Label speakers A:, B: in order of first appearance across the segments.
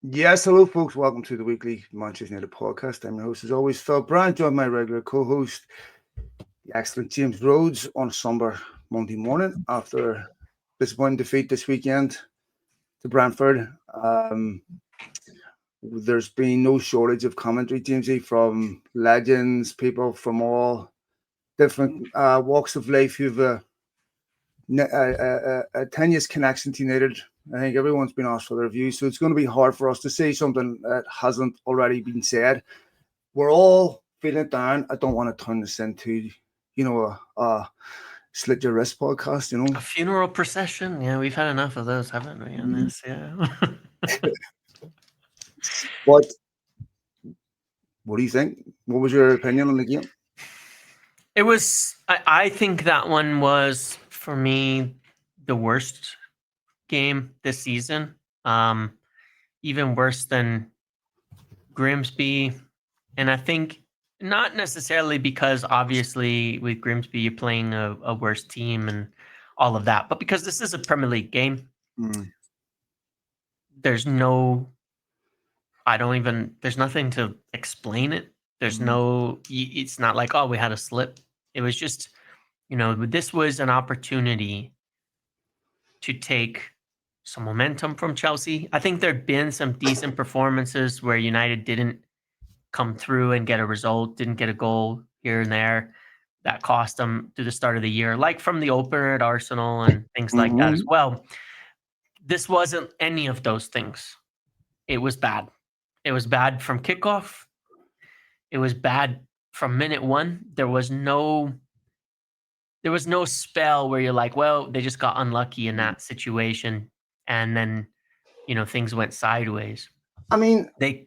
A: Yes, hello, folks. Welcome to the weekly Manchester United podcast. I'm your host, as always, Phil Brand, joined by my regular co-host, the excellent James Rhodes, on a somber Monday morning after a disappointing defeat this weekend to Brentford. There's been no shortage of commentary, Jamesy, from legends, people from all different walks of life who've a tenuous connection to United. I think everyone's been asked for their views, so it's going to be hard for us to say something that hasn't already been said. We're all feeling it down. I don't want to turn this into, a slit your wrist podcast,
B: A funeral procession? Yeah, we've had enough of those, haven't we, on this? Yeah.
A: But what do you think? What was your opinion on the game?
B: It was, I think that one was, for me, the worst game this season. Even worse than Grimsby. And I think not necessarily because obviously with Grimsby you're playing a worse team and all of that, but because this is a Premier League game. There's nothing to explain it. It's not like, oh, we had a slip. It was just, this was an opportunity to take some momentum from Chelsea. I think there'd been some decent performances where United didn't come through and get a result, didn't get a goal here and there that cost them through the start of the year, like from the opener at Arsenal and things like that as well. This wasn't any of those things. It was bad. It was bad from kickoff. It was bad from minute one. There was no spell where you're like, well, they just got unlucky in that situation, and then things went sideways.
A: I mean,
B: they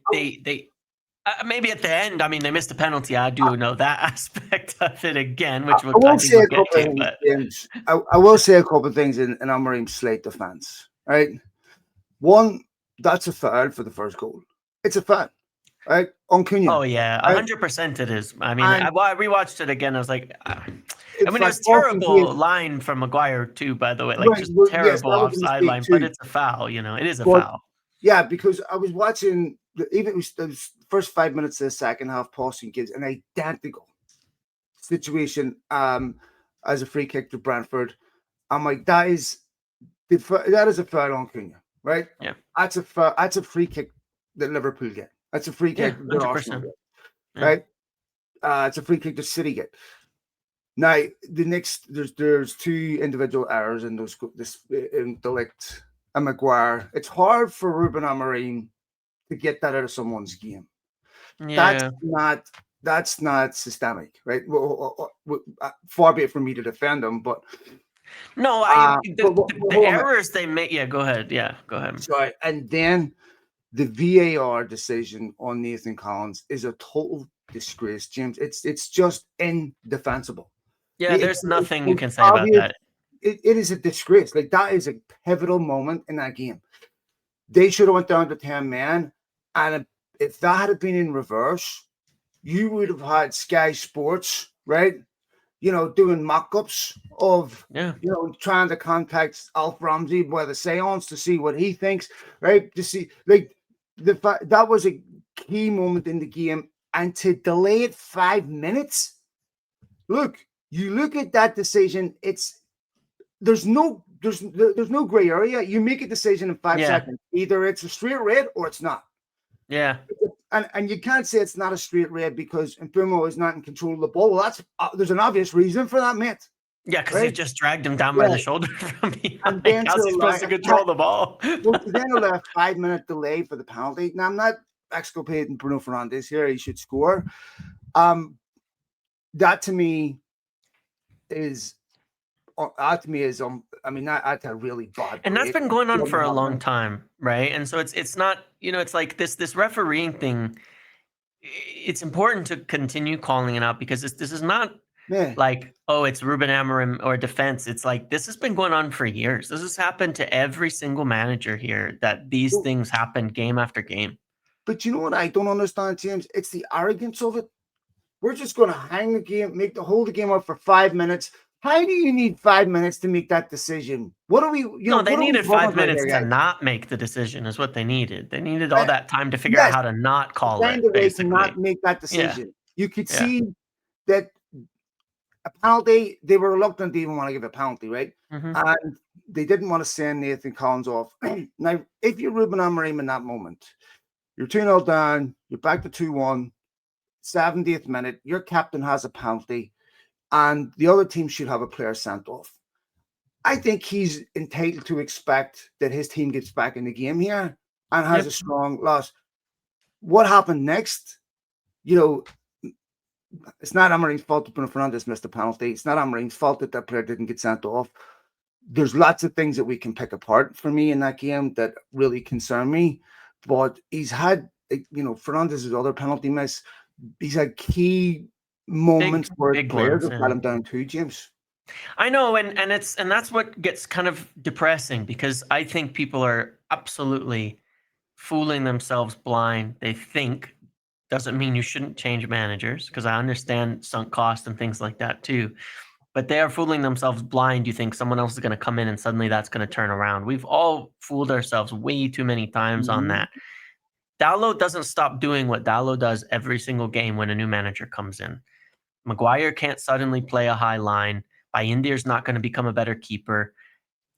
B: maybe at the end, they missed a penalty. I do know that aspect of it again, which I will say a couple of things,
A: James. I will say a couple of things in Amorim's slate defense. Right, one, that's a foul for the first goal. It's a foul, right? On Cunha.
B: Oh yeah, 100% it is. I rewatched it again. I was like, it was a terrible line from Maguire too, by the way, like just terrible offside line. But it's a foul. It is a foul.
A: Yeah, because I was watching. Even it was the first 5 minutes of the second half, Paulson gives an identical situation as a free kick to Brentford. I'm like, that is a foul on Cunha, right?
B: Yeah,
A: that's a free kick that Liverpool get. That's a free kick that Arsenal get, right? It's a free kick that City get. Now the next, there's two individual errors in in De Ligt and Maguire. It's hard for Ruben Amorim to get that out of someone's game.
B: Yeah.
A: That's not systemic, right? Far be it from me to defend them, but
B: no, the errors they make. Yeah, go ahead. Yeah, go ahead.
A: Sorry, and then the VAR decision on Nathan Collins is a total disgrace, James. It's just indefensible.
B: Yeah, there's nothing you can say about that.
A: It is a disgrace. Like, that is a pivotal moment in that game. They should have went down to 10 men, and if that had been in reverse, you would have had Sky Sports, right? Doing mock-ups of, trying to contact Alf Ramsey by the seance to see what he thinks, right? To see, like, the fact that was a key moment in the game, and to delay it 5 minutes. Look, you look at that decision. There's no gray area. You make a decision in 5 seconds. Either it's a straight red or it's not.
B: Yeah.
A: And you can't say it's not a straight red because Mbumo is not in control of the ball. Well, there's an obvious reason for that, mate.
B: Yeah, because he just dragged him down by the shoulder from behind. How's he supposed to control the ball?
A: Well, then a 5-minute delay for the penalty. Now, I'm not exculpating Bruno Fernandes here. He should score. That to me is that's a really bad.
B: And that's been going on for a long time, right? And so it's not, it's like this refereeing thing. It's important to continue calling it out because this is not like, oh, it's Ruben Amorim or defense. It's like, this has been going on for years. This has happened to every single manager here, that these things happen game after game.
A: But you know what I don't understand, James? It's the arrogance of it. We're just going to hang the game, hold the game up for 5 minutes, How do you need 5 minutes to make that decision? What are we,
B: No, they
A: what are we
B: needed
A: talking
B: 5
A: about
B: minutes
A: here,
B: to
A: guys?
B: not make the decision is what they needed. They needed all that time to figure out
A: Yes,
B: how to not
A: to
B: call
A: find
B: it,
A: a way to
B: basically.
A: not make that
B: Yeah,
A: decision. You could
B: yeah.
A: see that a penalty, they were reluctant to even want to give a penalty, right?
B: Mhm.
A: And they didn't want to send Nathan Collins off. Now, if you're Ruben Amorim in that moment, you're 2-0 down, you're back to 2-1, 70th minute, your captain has a penalty, and the other team should have a player sent off. I think he's entitled to expect that his team gets back in the game here and has
B: Yep.
A: a strong loss. What happened next? You know, it's not Amorim's fault that Bruno Fernandes missed a penalty. It's not Amorim's fault that that player didn't get sent off. There's lots of things that we can pick apart for me in that game that really concern me. But he's had, Fernandes' other penalty miss. He's had key moments where
B: Big
A: players
B: ones,
A: have
B: yeah.
A: let him down too, James.
B: I know, and that's what gets kind of depressing, because I think people are absolutely fooling themselves blind. They think doesn't mean you shouldn't change managers, because I understand sunk cost and things like that too. But they are fooling themselves blind. You think someone else is going to come in and suddenly that's going to turn around. We've all fooled ourselves way too many times on that. Dallo doesn't stop doing what Dallo does every single game when a new manager comes in. Maguire can't suddenly play a high line. Bayindier's not going to become a better keeper.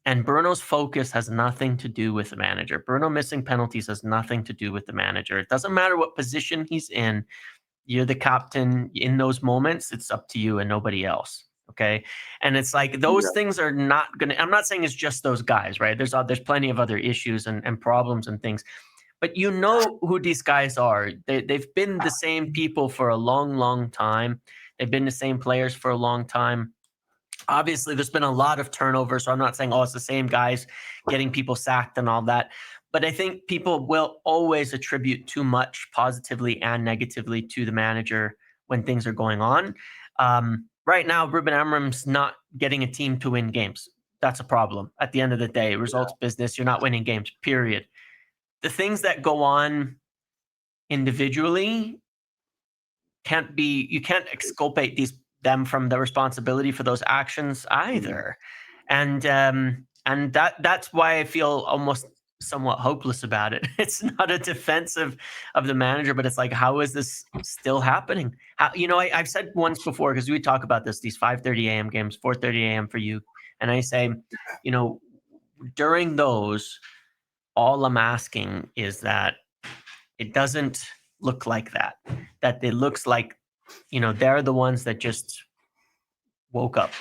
B: And Bruno's focus has nothing to do with the manager. Bruno missing penalties has nothing to do with the manager. It doesn't matter what position he's in. You're the captain in those moments. It's up to you and nobody else. Okay. And it's like those things are not going to, I'm not saying it's just those guys, right? There's plenty of other issues and problems and things. But you know who these guys are. They've been the same people for a long, long time. They've been the same players for a long time. Obviously, there's been a lot of turnover, so I'm not saying, it's the same guys getting people sacked and all that. But I think people will always attribute too much positively and negatively to the manager when things are going on. Right now, Ruben Amorim's not getting a team to win games. That's a problem. At the end of the day, results business, you're not winning games, period. The things that go on individually you can't exculpate them from the responsibility for those actions either. And that's why I feel almost somewhat hopeless about it. It's not a defense of the manager, but it's like, how is this still happening? How, I've said once before, because we talk about this, these 5:30 a.m. games, 4:30 a.m. for you, and I say, during those, all I'm asking is that it doesn't look like that. That it looks like, they're the ones that just woke up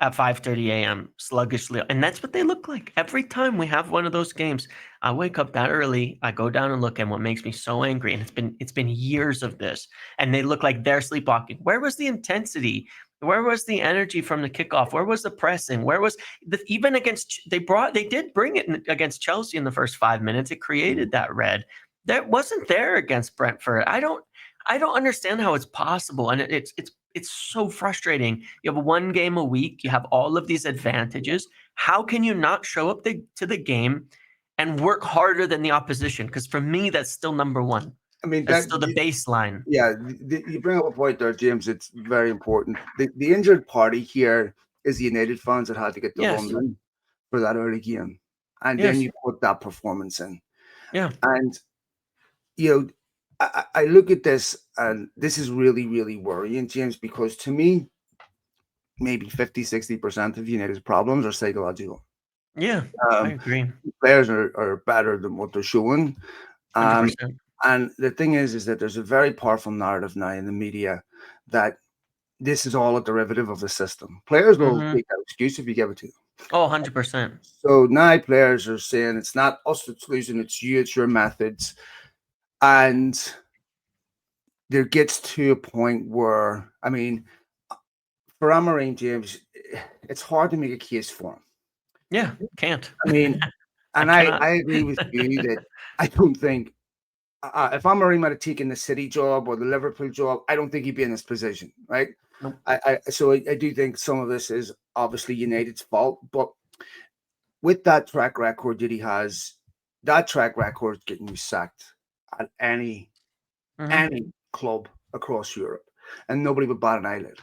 B: at 5:30 a.m. sluggishly. And that's what they look like. Every time we have one of those games, I wake up that early, I go down and look, and what makes me so angry, and it's been years of this, and they look like they're sleepwalking. Where was the intensity? Where was the energy from the kickoff? Where was the pressing? Where was even against they did bring it against Chelsea in the first 5 minutes. It created that red. That wasn't there against Brentford. I don't understand how it's possible, and it's so frustrating. You have one game a week. You have all of these advantages. How can you not show up to the game and work harder than the opposition? Because for me, that's still number one.
A: I mean,
B: That's still the baseline.
A: Yeah, you bring up a point there, James. It's very important. The injured party here is the United fans that had to get to London for that early game, and then you put that performance in.
B: Yeah,
A: and I look at this, and this is really, really worrying, James, because to me, maybe 50-60% of United's problems are psychological.
B: Yeah, I agree.
A: Players are better than what they're showing.
B: 100%.
A: And the thing is that there's a very powerful narrative now in the media that this is all a derivative of the system. Players will take that excuse if you give it to them.
B: Oh, 100%.
A: So now players are saying it's not us that's losing, it's you, it's your methods. And there gets to a point where, I mean, for Amorim, James, it's hard to make a case for him.
B: Yeah, can't.
A: I mean, and I agree with you that I don't think if Amorim had taken the City job or the Liverpool job, I don't think he'd be in this position, right?
B: Nope.
A: I do think some of this is obviously United's fault, but with that track record that he has, that track record is getting you sacked at any club across Europe, and nobody would bat an eyelid.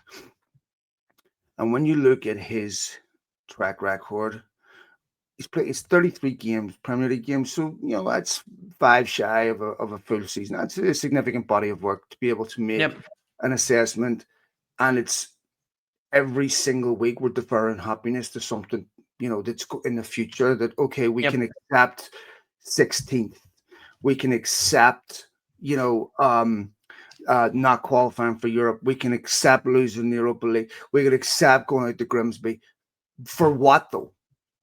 A: And when you look at his track record, he's played it's 33 games, Premier League games. So, that's 5 shy of a full season. That's a significant body of work to be able to make
B: Yep.
A: an assessment. And it's every single week we're deferring happiness to something, that's in the future that, okay, we
B: Yep.
A: can accept 16th. We can accept, not qualifying for Europe. We can accept losing the Europa League. We can accept going out to Grimsby. For what, though?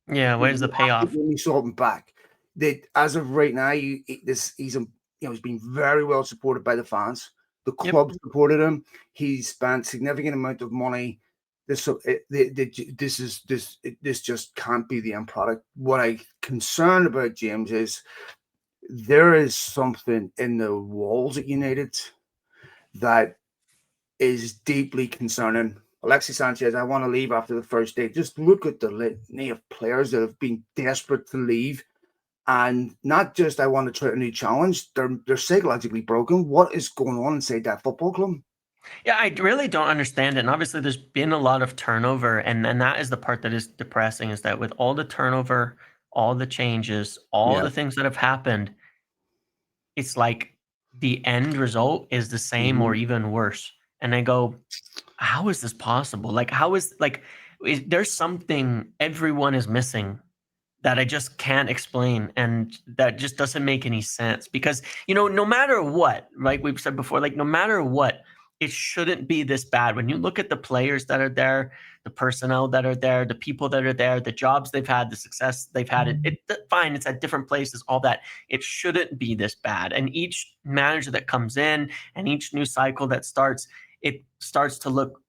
B: Yeah. Where's the
A: You have to
B: payoff?
A: give me something back. That as of right now, he's been very well supported by the fans. The
B: Yep.
A: club supported him. He spent significant amount of money. This just can't be the end product. What I'm concerned about, James, is there is something in the walls at United that is deeply concerning. Alexis Sanchez, I want to leave after the first day. Just look at the litany of players that have been desperate to leave. And not just I want to try a new challenge, they're psychologically broken. What is going on inside that football club?
B: Yeah, I really don't understand it. And obviously, there's been a lot of turnover, and that is the part that is depressing. Is that with all the turnover, all the changes, all
A: Yeah.
B: the things that have happened, it's like the end result is the same or
A: Mhm.
B: even worse. And I go, how is this possible? Like, there's something everyone is missing that I just can't explain, and that just doesn't make any sense because, no matter what, like we've said before, like no matter what, it shouldn't be this bad. When you look at the players that are there, the personnel that are there, the people that are there, the jobs they've had, the success they've had, fine, it's at different places, all that. It shouldn't be this bad. And each manager that comes in and each new cycle that starts, it starts to look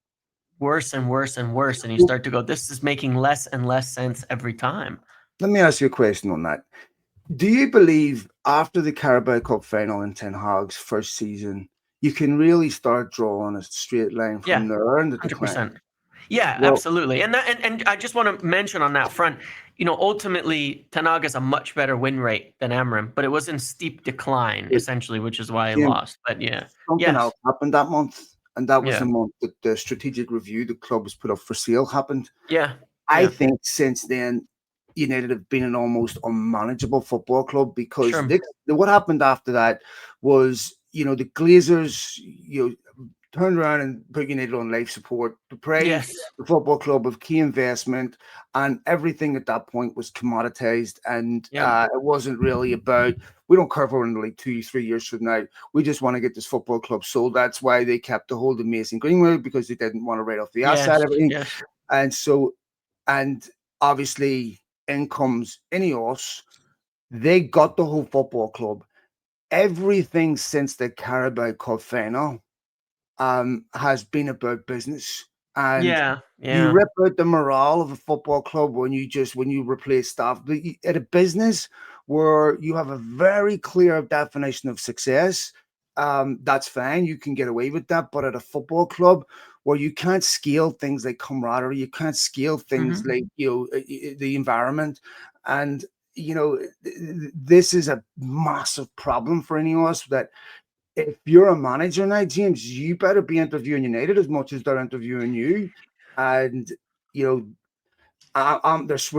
B: worse and worse and worse. And you start to go, this is making less and less sense every time.
A: Let me ask you a question on that. Do you believe after the Carabao Cup final in Ten Hag's first season, you can really start drawing a straight line
B: Yeah,
A: from there in the decline?
B: 100%. Yeah,
A: Well,
B: absolutely. And I just want to mention on that front, ultimately Tanag has a much better win rate than Amorim, but it was in steep decline
A: it,
B: essentially, which is why he
A: Jim,
B: lost. But yeah.
A: something
B: Yes.
A: else happened that month, and that was the
B: Yeah.
A: month that the strategic review the club was put up for sale happened.
B: Yeah.
A: I
B: Yeah.
A: think since then, United have been an almost unmanageable football club because
B: Sure.
A: what happened after that was, the Glazers, turned around and put United on life support, deprived
B: Yes.
A: the football club of key investment, and everything at that point was commoditized. And
B: Yep.
A: it wasn't really about, we don't care if we're in the league 2, 3 years from now. We just want to get this football club sold. That's why they kept a hold of Mason Greenwood, because they didn't want to write off the asset,
B: Yes.
A: everything.
B: Yes.
A: And so, and obviously, in comes Ineos. They got the whole football club. Everything since the Carabao Cup final has been about business. And
B: Yeah.
A: you
B: Yeah.
A: rip out the morale of a football club when you replace staff. But at a business where you have a very clear definition of success, that's fine. You can get away with that. But at a football club where you can't scale things like camaraderie, you can't scale things
B: Mm-hmm.
A: like the environment, and this is a massive problem for any of us. That if you're a manager now, James, you better be interviewing United as much as they're interviewing you. And we're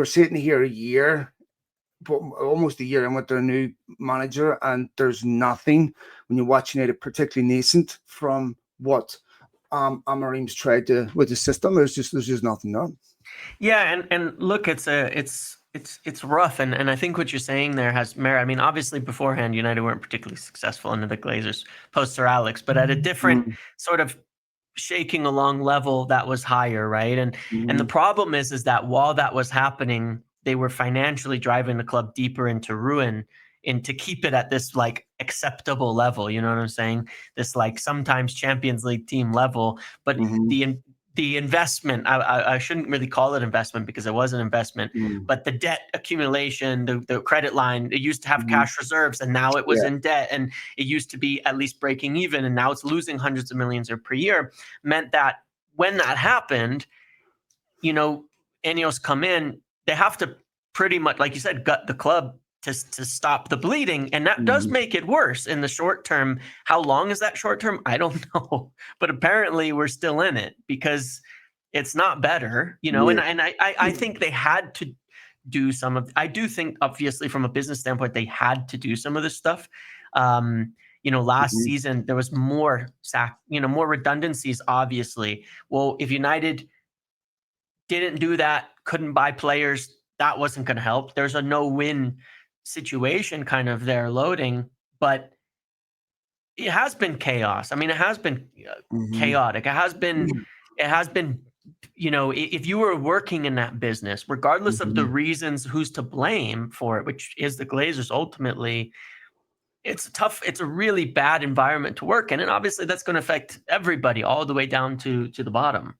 A: sitting here a year, almost a year in with their new manager, and there's nothing when you're watching it, particularly nascent from what Amorim's tried to with the system. There's just nothing there.
B: Yeah, and look, it's rough, and I think what you're saying there has merit. I mean, obviously beforehand, United weren't particularly successful under the Glazers post Sir Alex, but at a different
A: Mm-hmm.
B: sort of shaking along level that was higher, right? And the
A: Mm-hmm.
B: problem is that while that was happening, they were financially driving the club deeper into ruin and to keep it at this like acceptable level. You know what I'm saying? This like sometimes Champions League team level, but
A: Mm-hmm.
B: the investment, I shouldn't really call it investment because it was an investment, but the debt accumulation, the credit line, it used to have
A: Mm-hmm.
B: cash reserves and now it was
A: Yeah.
B: in debt, and it used to be at least breaking even and now it's losing hundreds of millions per year, meant that when that happened, Ineos come in, they have to pretty much, like you said, gut the club to stop the bleeding. And that does
A: Mm-hmm.
B: make it worse in the short term. How long is that short term? I don't know. But apparently we're still in it because It's not better,
A: Yeah.
B: and I think they had to do some of, I do think obviously from a business standpoint, they had to do some of this stuff. Last
A: Mhm.
B: season there was more more redundancies, obviously. Well, if United didn't do that, couldn't buy players, that wasn't going to help. There's a no-win situation kind of there loading, but it has been chaos. I mean, it has been
A: Mhm.
B: chaotic. It has been, if you were working in that business, regardless of the
A: Mhm.
B: reasons who's to blame for it, which is the Glazers ultimately, it's a really bad environment to work in. And obviously that's going to affect everybody all the way down to the bottom.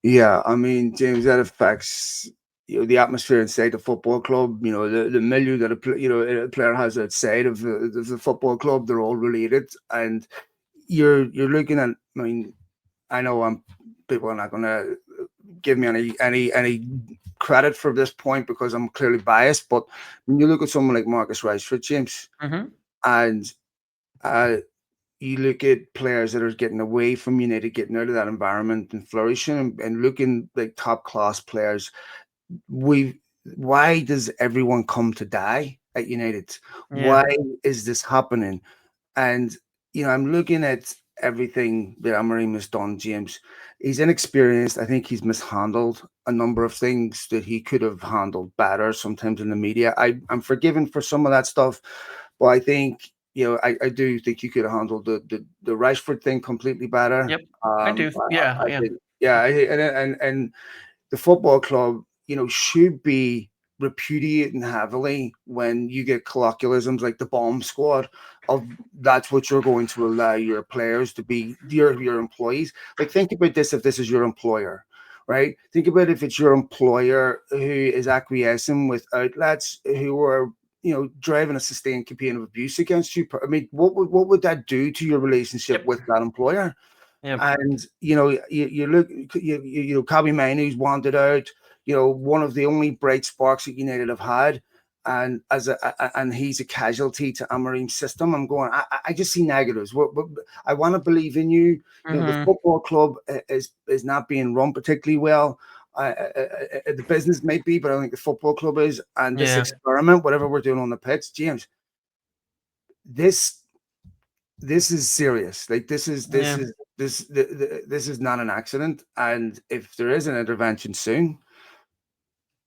A: Yeah, I mean, James, that affects the atmosphere inside the football club. The milieu that a player has outside of the football club. They're all related, and you're looking at. I mean, I know people are not going to give me any credit for this point because I'm clearly biased. But when you look at someone like Marcus Rashford, James,
B: Mm-hmm.
A: and uh, you look at players that are getting away from United, getting out of that environment and flourishing and looking like top class players. Why does everyone come to die at United?
B: Yeah.
A: Why is this happening? And I'm looking at everything that Amorim has done, James. He's inexperienced. I think he's mishandled a number of things that he could have handled better sometimes in the media. I'm forgiven for some of that stuff, but I think, I do think you could have handled the Rashford thing completely better.
B: Yep. I do. Yeah.
A: I
B: Yeah.
A: think, yeah, and the football club, should be repudiating heavily when you get colloquialisms like the bomb squad of that's what you're going to allow your players to be, your employees. Like, think about this if this is your employer, right? Think about if it's your employer who is acquiescing with outlets who are driving a sustained campaign of abuse against you. I mean, what would that do to your relationship
B: Yep.
A: with that employer?
B: Yep.
A: And you look, Kobe Mainoo's wanted out. One of the only bright sparks that United have had, and and he's a casualty to Amorim's system. I'm going. I just see negatives. I want to believe in you. The
B: Mm-hmm.
A: football club is not being run particularly well. The business might be, but I think the football club is. And this
B: Yeah.
A: experiment, whatever we're doing on the pitch, James, this this is serious. Like,
B: Yeah.
A: this is not an accident. And if there is an intervention soon,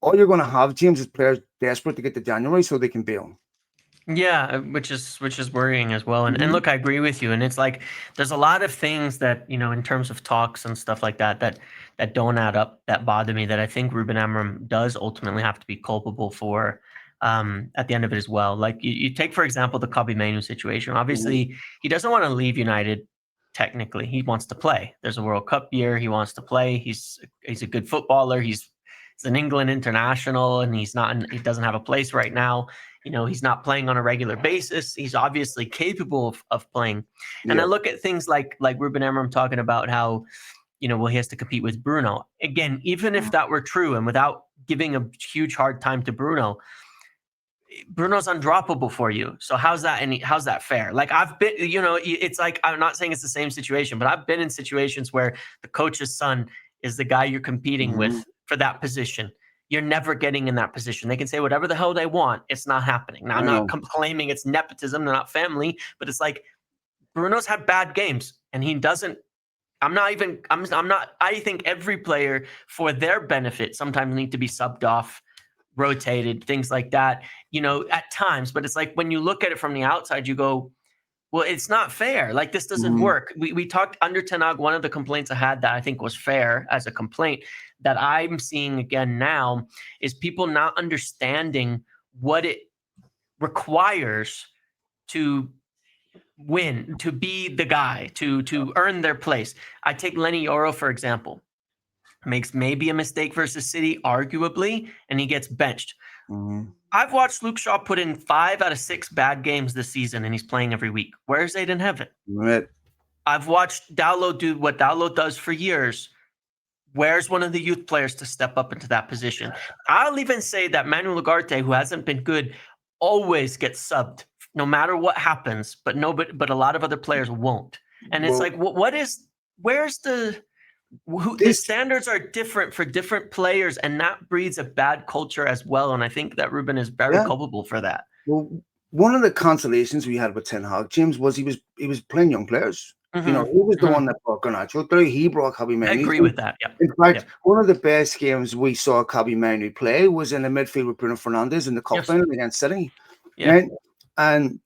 A: all you're going to have, James, is players desperate to get to January so they can bail.
B: Yeah, which is worrying as well. And
A: Mhm.
B: look, I agree with you. And it's like there's a lot of things that, in terms of talks and stuff like that don't add up, that bother me, that I think Ruben Amorim does ultimately have to be culpable for at the end of it as well. Like you take, for example, the Kobe Mainoo situation.
A: Mhm.
B: Obviously, he doesn't want to leave United technically. He wants to play. There's a World Cup year. He wants to play. He's a good footballer. He's an England international, and he doesn't have a place right now. He's not playing on a regular basis. He's obviously capable of playing. And I
A: Yeah.
B: look at things like Ruben Amorim talking about how, well, he has to compete with Bruno. Again, even if that were true, and without giving a huge hard time to Bruno's undroppable for you. So how's that fair? Like, I've been, it's like, I'm not saying it's the same situation, but I've been in situations where the coach's son is the guy you're competing
A: Mhm.
B: with for that position. You're never getting in that position. They can say whatever the hell they want. It's not happening. Now, I'm
A: I
B: not
A: know.
B: claiming it's nepotism. They're not family, but it's like Bruno's had bad games and he doesn't. I'm not, I think every player for their benefit sometimes need to be subbed off, rotated, things like that, at times. But it's like when you look at it from the outside, you go, well, it's not fair. Like, this doesn't
A: Mhm.
B: work. We talked under Ten Hag. One of the complaints I had that I think was fair as a complaint that I'm seeing again now is people not understanding what it requires to win, to be the guy, to earn their place. I take Lenny Yoro, for example. Makes maybe a mistake versus City, arguably, and he gets benched.
A: Mhm.
B: I've watched Luke Shaw put in 5 out of 6 bad games this season, and he's playing every week. Where's Aiden Heaven?
A: Right.
B: I've watched Dowlow do what Dowlow does for years. Where's one of the youth players to step up into that position? I'll even say that Manuel Ugarte, who hasn't been good, always gets subbed no matter what happens, but a lot of other players won't. And it's
A: Well,
B: like, where's the The standards are different for different players, and that breeds a bad culture as well. And I think that Ruben is very culpable for that.
A: Well, one of the consolations we had with Ten Hag, James, was he was playing young players. You know, he was the one that brought Garnacho through. He brought Kobbie Mainoo.
B: I agree with that. Yeah.
A: In fact, one of the best games we saw Kobbie Mainoo play was in the midfield with Bruno Fernandes in the cup final against City.
B: Yeah.
A: Right? And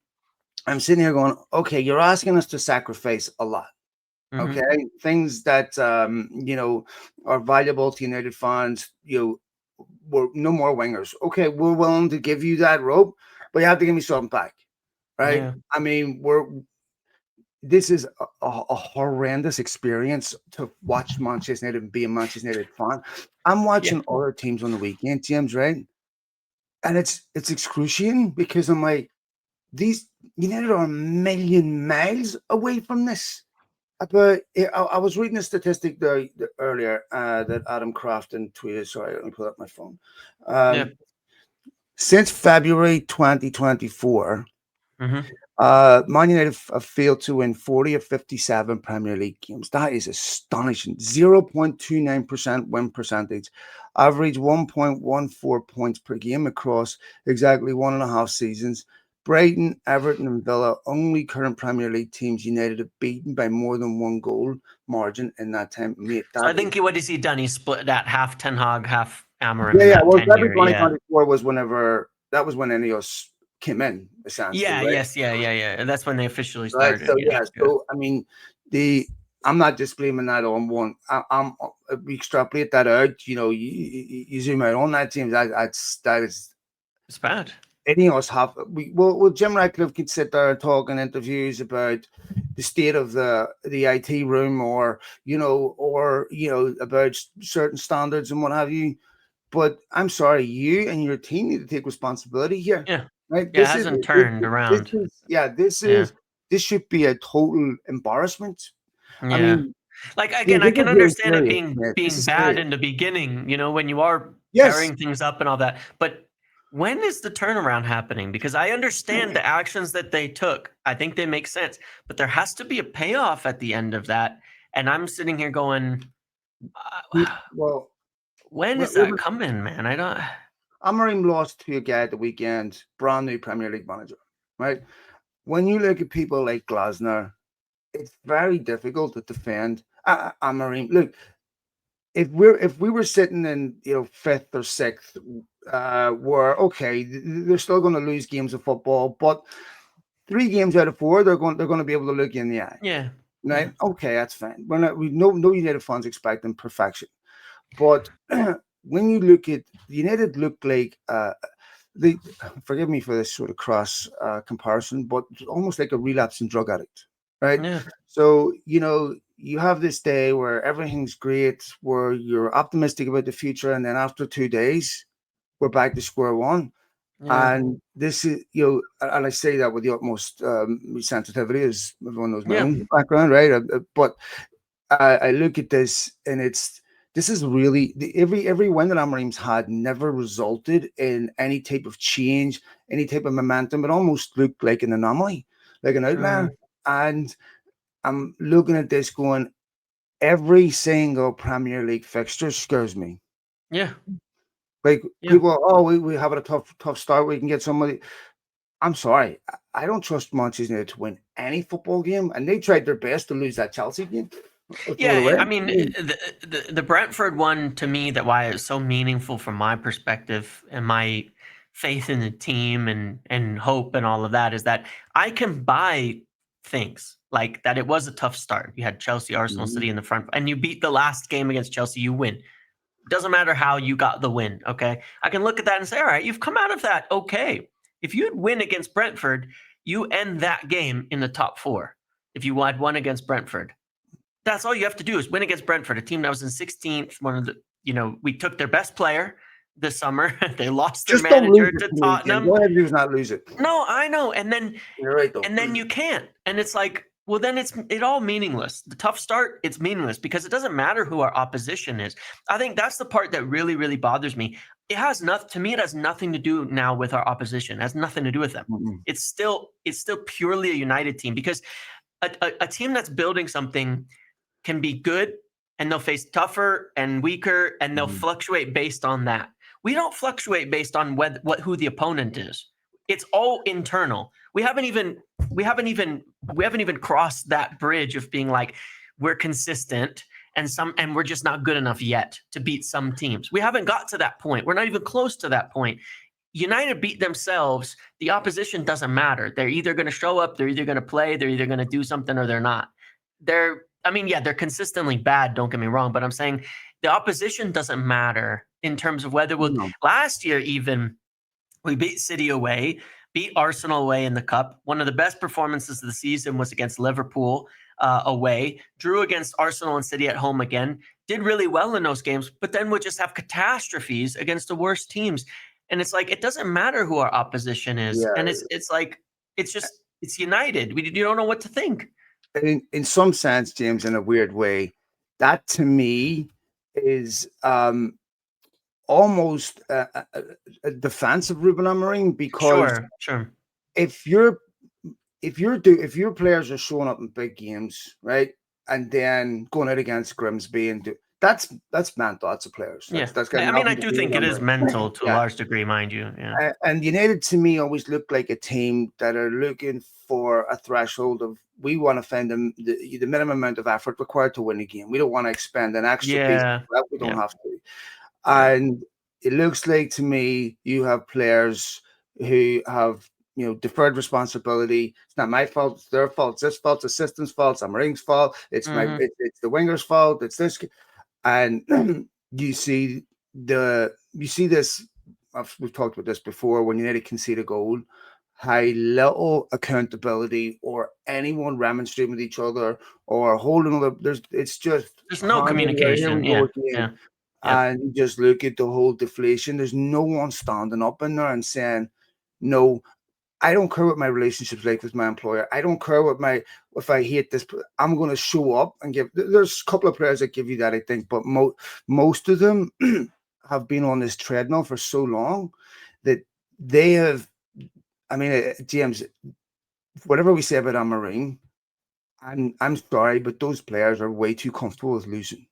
A: I'm sitting here going, okay, you're asking us to sacrifice a lot. Okay, things that you know, are valuable to United fans. You know, we're no more wingers. Okay, we're willing to give you that rope, but you have to give me something back, right?
B: Yeah.
A: I mean, this is a horrendous experience to watch Manchester United and be a Manchester United fan. I'm watching other teams on the weekend, James, right? And it's excruciating because I'm like, these United are a million miles away from this. But I was reading a statistic there earlier that Adam Crafton tweeted. Sorry, let me pull up my phone. Since February 2024, Man United have failed to win 40 of 57 Premier League games. That is astonishing. 0.29% win percentage, average 1.14 points per game across exactly 1.5 seasons. Brighton, Everton, and Villa, only current Premier League teams United have beaten by more than one goal margin in that time. Mate,
B: so I think what has he done? He split that half Ten Hag, half Amorim.
A: Yeah, well, February 2024 was whenever that was when Ineos came in, essentially.
B: Yeah,
A: right?
B: Yeah. And that's when they officially started.
A: Right, so I mean, I'm not just blaming that on one. We extrapolate that out. You know, you zoom out on that team. That is
B: it's bad.
A: Ineos have Jim Ratcliffe could sit there and talk in interviews about the state of the IT room, or about certain standards and what have you. But I'm sorry, you and your team need to take responsibility here.
B: Yeah.
A: Right.
B: Yeah, it hasn't turned around.
A: This should be a total embarrassment.
B: Yeah.
A: I mean,
B: like, again, I can understand it being bad in the beginning, when you are tearing things up and all that. But when is the turnaround happening? Because I understand the actions that they took. I think they make sense. But there has to be a payoff at the end of that. And I'm sitting here going,
A: well,
B: when is that coming, man? I don't.
A: Amorim lost to a guy at the weekend, brand new Premier League manager, right? When you look at people like Glasner, it's very difficult to defend Amorim. Look, if we were sitting in 5th or 6th, we're okay. They're still going to lose games of football, but 3 games out of 4, they're going to be able to look you in the eye.
B: Yeah.
A: Right. Yeah. Okay, that's fine. We no United fans expecting perfection, but when you look at United, look like forgive me for this sort of cross comparison, but almost like a relapsing drug addict, right?
B: Yeah.
A: So you have this day where everything's great, where you're optimistic about the future, and then after 2 days, we're back to square one. Yeah. And this is, and I say that with the utmost sensitivity, as everyone knows my own background, right? But I look at this, and this is really every win that Amorim's had never resulted in any type of change, any type of momentum. It almost looked like an anomaly, like an outlier. And I'm looking at this going, every single Premier League fixture scares me.
B: Yeah.
A: Like people, we have a tough start. We can get somebody. I'm sorry, I don't trust Manchester United to win any football game, and they tried their best to lose that Chelsea game.
B: Yeah, I mean, the Brentford one, to me, that why it's so meaningful from my perspective and my faith in the team and hope and all of that is that I can buy things like that. It was a tough start. You had Chelsea, Arsenal, City in the front, and you beat the last game against Chelsea, you win. Doesn't matter how you got the win, okay? I can look at that and say, all right, you've come out of that okay. If you'd win against Brentford, you end that game in the top 4 if you had won against Brentford. That's all you have to do is win against Brentford, a team that was in 16th. One of the, we took their best player this summer. They lost their manager to Tottenham.
A: All I have to do is not lose it.
B: No, I know. And then
A: you're right, though.
B: And then you can't. And it's like, well, then it's all meaningless. The tough start, it's meaningless because it doesn't matter who our opposition is. I think that's the part that really, really bothers me. It has nothing to do now with our opposition. It has nothing to do with them. Mm-hmm. It's still purely a United team because a team that's building something can be good and they'll face tougher and weaker, and they'll
A: Mhm.
B: fluctuate based on that. We don't fluctuate based on who the opponent is. It's all internal. We haven't even crossed that bridge of being like we're consistent and we're just not good enough yet to beat some teams. We haven't got to that point. We're not even close to that point. United beat themselves. The opposition doesn't matter. They're either going to show up, they're either going to play, they're either going to do something or they're not. They're consistently bad, don't get me wrong, but I'm saying the opposition doesn't matter in terms of whether
A: No.
B: last year even we beat City away, beat Arsenal away in the cup. One of the best performances of the season was against Liverpool away, drew against Arsenal and City at home again, did really well in those games, but then would just have catastrophes against the worst teams. And it's like, it doesn't matter who our opposition is. And
A: Yeah.
B: it's United. You don't know what to think.
A: In some sense, James, in a weird way, that to me is almost a defense of Ruben Amorim, because
B: Sure.
A: if your players are showing up in big games, right, and then going out against Grimsby that's mental. That's the players. That's got nothing
B: I
A: to
B: do
A: do with
B: think it is
A: Amorim.
B: mental to a
A: Yeah.
B: large degree, mind you. Yeah.
A: And United to me always look like a team that are looking for a threshold of, we want to find the minimum amount of effort required to win a game. We don't want to expend an extra piece
B: Yeah.
A: that we don't have to.
B: Yeah.
A: And it looks like to me you have players who have deferred responsibility. It's not my fault, it's their fault, it's this fault, it's assistant's fault, it's Amorim's fault, it's it's the winger's fault, it's this. And you see this. We've talked about this before. When United concede a goal, how little accountability or anyone remonstrating with each other or holding other. It's just
B: There's no
A: here
B: communication.
A: we go
B: Yeah.
A: again. And you just look at the whole deflation. There's no one standing up in there and saying, "No, I don't care what my relationship's like with my employer. I don't care if I hate this. I'm going to show up and give." There's a couple of players that give you that, I think, but most of them have been on this treadmill for so long that they have. I mean, James, whatever we say about Amorim, I'm sorry, but those players are way too comfortable with losing.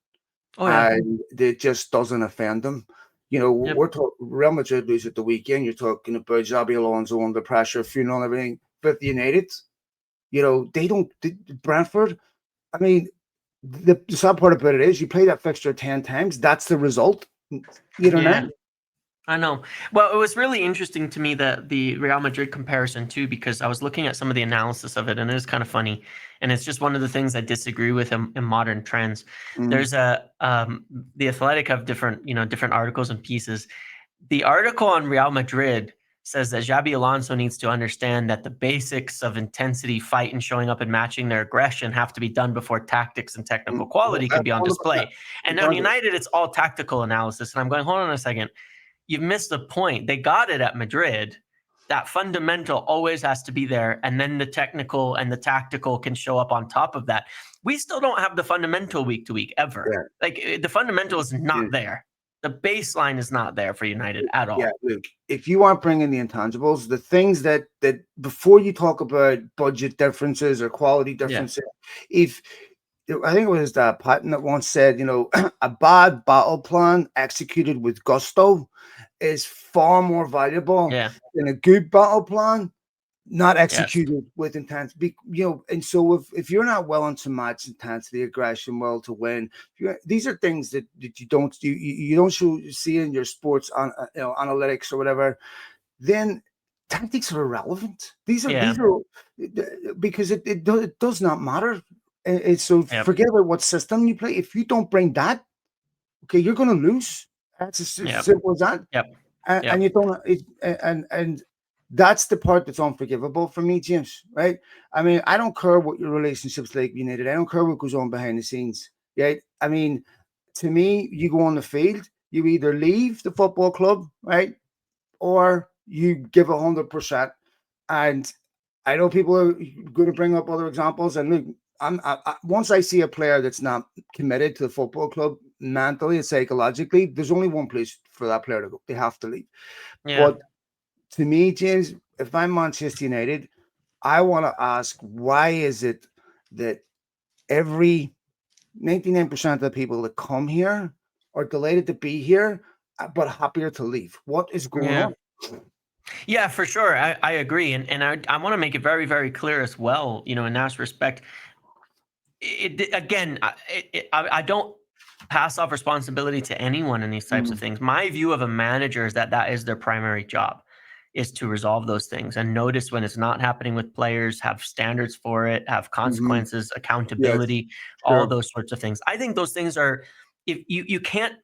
B: Oh yeah.
A: And it just doesn't offend them. We're talking Real Madrid lose at the weekend. You're talking about Xabi Alonso under pressure, funeral, and everything. But the United, they don't. Brentford. I mean, the sad part about it is you play that fixture 10 times. That's the result. Now.
B: I know. Well, it was really interesting to me that the Real Madrid comparison too, because I was looking at some of the analysis of it, and it is kind of funny. And it's just one of the things I disagree with in modern trends.
A: Mhm.
B: There's the Athletic have different articles and pieces. The article on Real Madrid says that Xabi Alonso needs to understand that the basics of intensity, fight, and showing up and matching their aggression have to be done before tactics and technical quality can be on display. And on United, it's all tactical analysis. And I'm going, hold on a second. You've missed the point. They got it at Madrid. That fundamental always has to be there. And then the technical and the tactical can show up on top of that. We still don't have the fundamental week to week ever.
A: Yeah.
B: Like the fundamental is not there. The baseline is not there for United at all.
A: Yeah, look, if you want to bring in the intangibles, the things that before you talk about budget differences or quality differences, I think it was Patton that once said, a bad battle plan executed with gusto is far more valuable than a good battle plan not executed with intensity. And so if you're not willing to match intensity, aggression, will to win, these are things that you don't see in your sports on analytics or whatever. Then tactics are irrelevant. These are because it does not matter. And so forget about what system you play. If you don't bring that, okay, you're going to lose. That's as simple as that. And you don't. And that's the part that's unforgivable for me, James. Right? I mean, I don't care what your relationship's like, United. I don't care what goes on behind the scenes. Right? I mean, to me, you go on the field, you either leave the football club, right, or you give 100%. And I know people are going to bring up other examples. And look, once I see a player that's not committed to the football club mentally and psychologically, there's only one place for that player to go. They have to leave. But to me, James, if I'm Manchester United, I want to ask, why is it that every 99% of the people that come here are delighted to be here, but happier to leave. What is going
B: Yeah.
A: on?
B: Yeah, for sure. I agree. And I want to make it very, very clear as well, in that respect. Again, I don't pass off responsibility to anyone in these types of
A: Mm,
B: things. My view of a manager is that is their primary job, is to resolve those things and notice when it's not happening with players, have standards for it, have
A: mhm.
B: consequences,
A: Yes,
B: accountability, all
A: sure.
B: those sorts of things. I think those things are, if you can't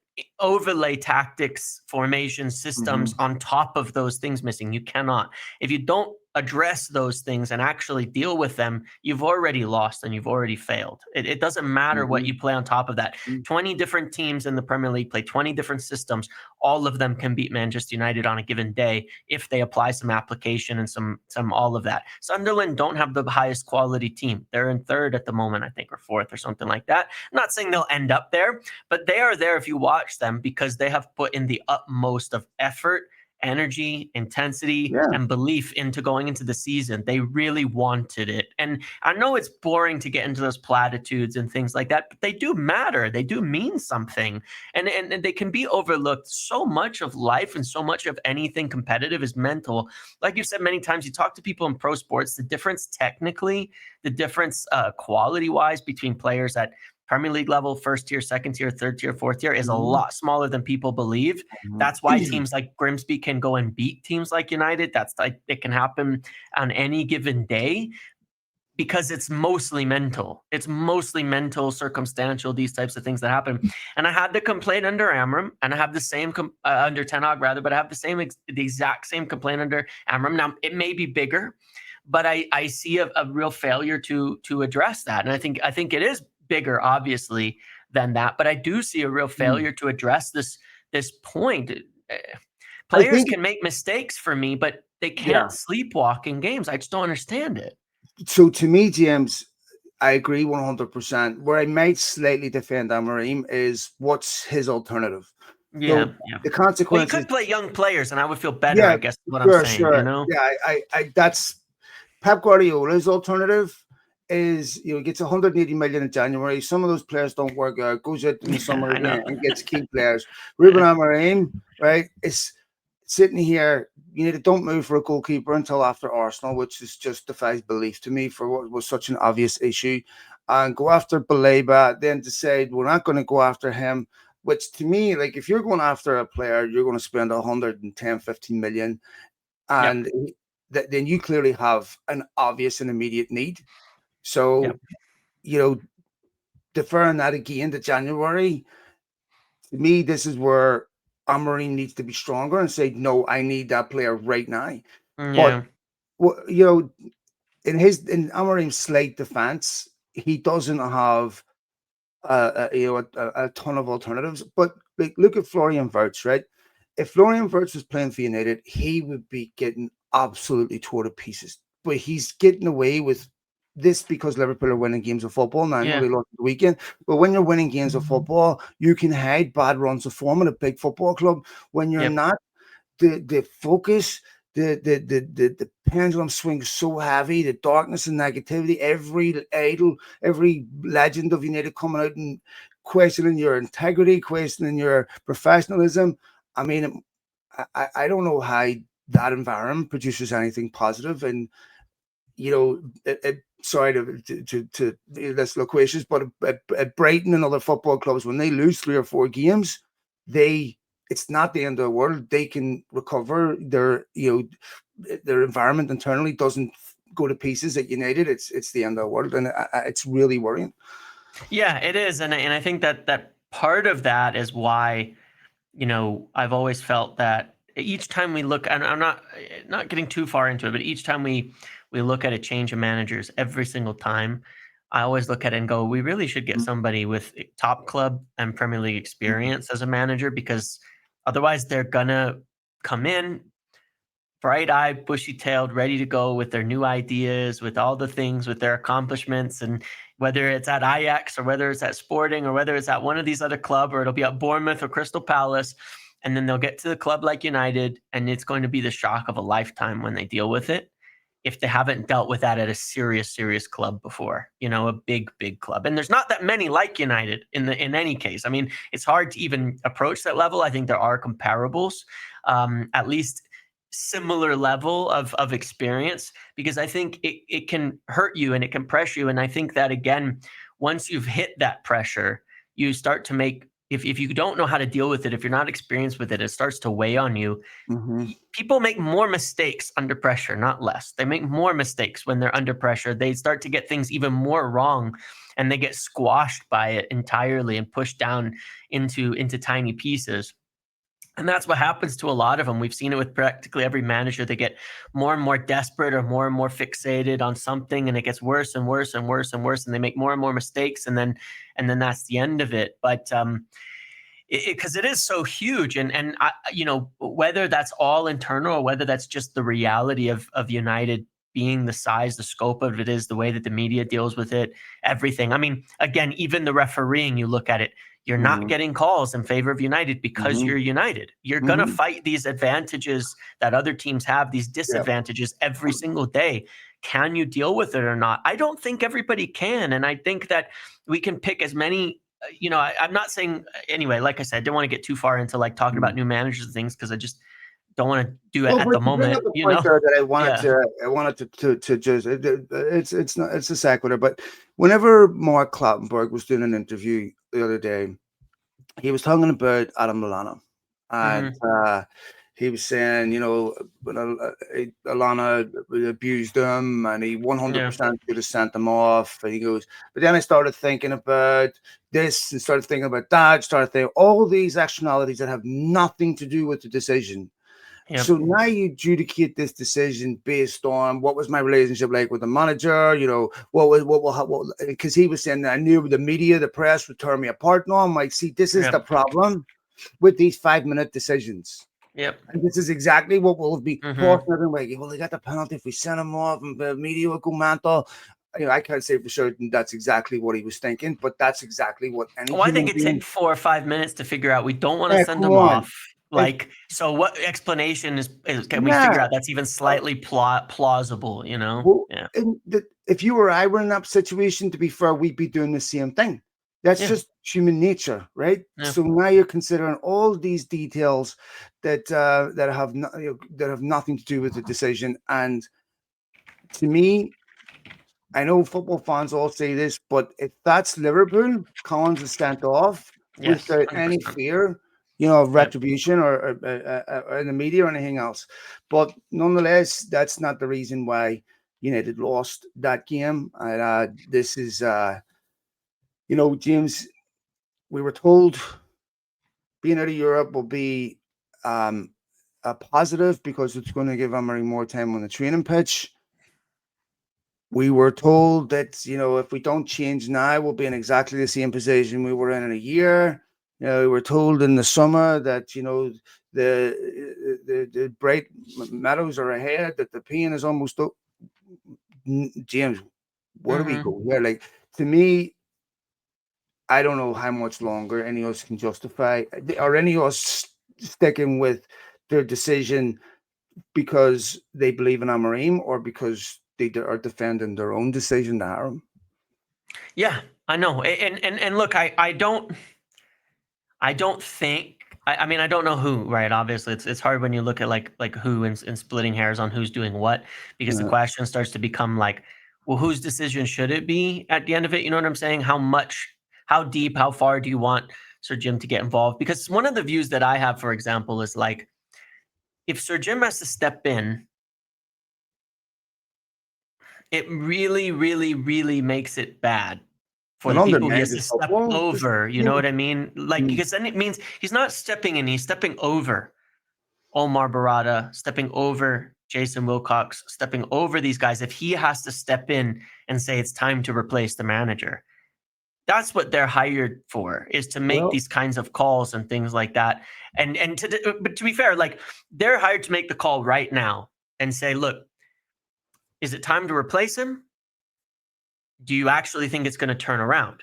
B: overlay tactics, formation, systems
A: Mhm,
B: on top of those things missing. You cannot. If you don't address those things and actually deal with them, you've already lost and you've already failed. It doesn't matter what
A: mhm,
B: you play on top of that.
A: mm.
B: 20 different teams in the Premier League play 20 different systems. All of them can beat Manchester United on a given day if they apply some application and some all of that. Sunderland don't have the highest quality team. They're in third at the moment, I think, or fourth or something like that. I'm not saying they'll end up there, but they are there if you watch them because they have put in the utmost of effort, energy, intensity,
A: Yeah.
B: and belief into going into the season. They really wanted it. And I know it's boring to get into those platitudes and things like that, but they do matter. They do mean something. And they can be overlooked. So much of life and so much of anything competitive is mental. Like you've said many times, you talk to people in pro sports, the difference technically, the difference quality wise between players at Premier League level, first tier, second tier, third tier, fourth tier is a
A: Mhm,
B: lot smaller than people believe.
A: mhm.
B: That's why teams like Grimsby can go and beat teams like United. That's like it can happen on any given day because it's mostly mental. It's mostly mental, circumstantial, these types of things that happen. And I had the complaint under Amorim, and I have the same under Ten Hag rather, but I have the exact same complaint under Amorim. Now it may be bigger, but I see a real failure to address that, and I think it is bigger, obviously, than that. But I do see a real
A: Mm.
B: failure to address this point. Uh,
A: I
B: Players
A: think,
B: can make mistakes for me, but they
A: yeah.
B: can't sleepwalk in games. I just don't understand it.
A: So to me, James, I agree 100%. Where I might slightly defend Amorim is what's his alternative. So
B: Yeah, yeah.
A: the
B: Well, you
A: consequences,
B: could play young players, and I would feel better,
A: yeah,
B: I guess, is what I'm
A: sure,
B: saying, you
A: sure.
B: know?
A: Yeah, that's Pep Guardiola's alternative is, he gets 180 million in January. Some of those players don't work out, goes out in the
B: Yeah,
A: summer
B: I know.
A: and gets key players. Ruben
B: Yeah,
A: Amorim, right, is sitting here. Don't move for a goalkeeper until after Arsenal, which is just defies belief to me for what was such an obvious issue. And go after Baleba, then decide we're not going to go after him. Which to me, like, if you're going after a player, you're going to spend 110, 15 million,
B: yep,
A: and then you clearly have an obvious and immediate need.
B: yep.
A: So, you know, deferring that again to January, to me, this is where Amorim needs to be stronger and say, no, I need that player right now. But,
B: Yeah,
A: in Amorim's slight defense, he doesn't have a ton of alternatives. But like, look at Florian Wirtz, right? If Florian Wirtz was playing for United, he would be getting absolutely tore to pieces. But he's getting away with this because Liverpool are winning games of football. Now, I know
B: yeah,
A: they lost the weekend, but when you're winning games of football, you can hide bad runs of form at a big football club. When you're
B: yep.
A: not, the focus, the pendulum swings so heavy, the darkness and negativity, every idol, every legend of United coming out and questioning your integrity, questioning your professionalism. I mean, I don't know how that environment produces anything positive. And sorry to less loquacious, but at Brighton and other football clubs, when they lose 3 or 4 games, they it's not the end of the world. They can recover. Their environment internally doesn't go to pieces. At United, it's the end of the world, and it's really worrying.
B: Yeah, it is, and I think that part of that is why, I've always felt that each time we look, and I'm not getting too far into it, but each time we look at a change of managers, every single time, I always look at it and go, we really should get somebody with top club and Premier League
A: Mhm.
B: experience as a manager, because otherwise they're gonna come in bright-eyed, bushy-tailed, ready to go with their new ideas, with all the things, with their accomplishments, and whether it's at Ajax or whether it's at Sporting or whether it's at one of these other club, or it'll be at Bournemouth or Crystal Palace, and then they'll get to the club like United, and it's going to be the shock of a lifetime when they deal with it. if they haven't dealt with that at a serious club before, a big club. And there's not that many like United in any case. I mean, it's hard to even approach that level. I think there are comparables, at least similar level of experience, because I think it can hurt you and it can pressure you. And I think that, again, once you've hit that pressure, you start to make, if you don't know how to deal with it, if you're not experienced with it, it starts to weigh on you. People make more mistakes under pressure, not less. They make more mistakes when they're under pressure. They start to get things even more wrong, and they get squashed by it entirely and pushed down into tiny pieces. And that's what happens to a lot of them. We've seen it with practically every manager. They get more and more desperate or more and more fixated on something, and it gets worse and worse and worse and worse, and they make more and more mistakes, and then that's the end of it. But because it is so huge, and I, whether that's all internal or whether that's just the reality of United being the size, the scope of it is, the way that the media deals with it, everything. I mean, again, even the refereeing, you look at it, you're not getting calls in favor of United because you're United. You're going to fight these advantages that other teams have, these disadvantages every single day. Can you deal with it or not? I don't think everybody can. And I think that we can pick as many, I'm not saying, anyway, like I said, I didn't want to get too far into like talking about new managers and things, because I just don't want to do it at the moment.
A: The point there that I wanted to just, it's a sequitur, but whenever Mark Clattenburg was doing an interview the other day, he was talking about Adam Lallana, and he was saying, Lallana abused him, and he 100% should have sent him off. And he goes, but then I started thinking about this, and started thinking about that, started thinking all these externalities that have nothing to do with the decision. Yep. So now you adjudicate this decision based on what was my relationship like with the manager, what because he was saying that I knew the media, the press would tear me apart. No, I'm like, see, this is the problem with these 5-minute decisions.
B: Yep.
A: And this is exactly what will be forcing everyone. Like, well, they got the penalty if we send him off, and the media will go mental. I can't say for sure that's exactly what he was thinking, but that's exactly what any.
B: Well, I think it takes 4 or 5 minutes to figure out we don't want to send him off. So what explanation can we figure out that's even slightly plausible,
A: Well, if you or I were in that situation, to be fair, we'd be doing the same thing. That's just human nature, right? Yeah. So now you're considering all these details that have nothing to do with the decision. And to me, I know football fans all say this, but if that's Liverpool, Collins is sent off without 100%. Any fear, of retribution or in the media or anything else. But nonetheless, that's not the reason why United lost that game. And this is, James, we were told being out of Europe will be a positive because it's going to give Amorim more time on the training pitch. We were told that, if we don't change now, we'll be in exactly the same position we were in a year. We were told in the summer that, the bright meadows are ahead, that the pain is almost up. James, where do we go here? Like, to me, I don't know how much longer any of us can justify, or any of us sticking with their decision because they believe in Amorim or because they are defending their own decision to hire him.
B: Yeah, I know. And look, I don't think, I mean, I don't know who, right? Obviously, it's hard when you look at like who and splitting hairs on who's doing what, because the question starts to become like, well, whose decision should it be at the end of it? You know what I'm saying? How deep, how far do you want Sir Jim to get involved? Because one of the views that I have, for example, is like, if Sir Jim has to step in, it really, really, really makes it bad for the people he has to step over. You know what I mean? Like, because then it means he's not stepping in, he's stepping over Omar Barada, stepping over Jason Wilcox, stepping over these guys. If he has to step in and say it's time to replace the manager, that's what they're hired for, is to make these kinds of calls and things like that. But to be fair, like, they're hired to make the call right now and say, look, is it time to replace him? Do you actually think it's going to turn around?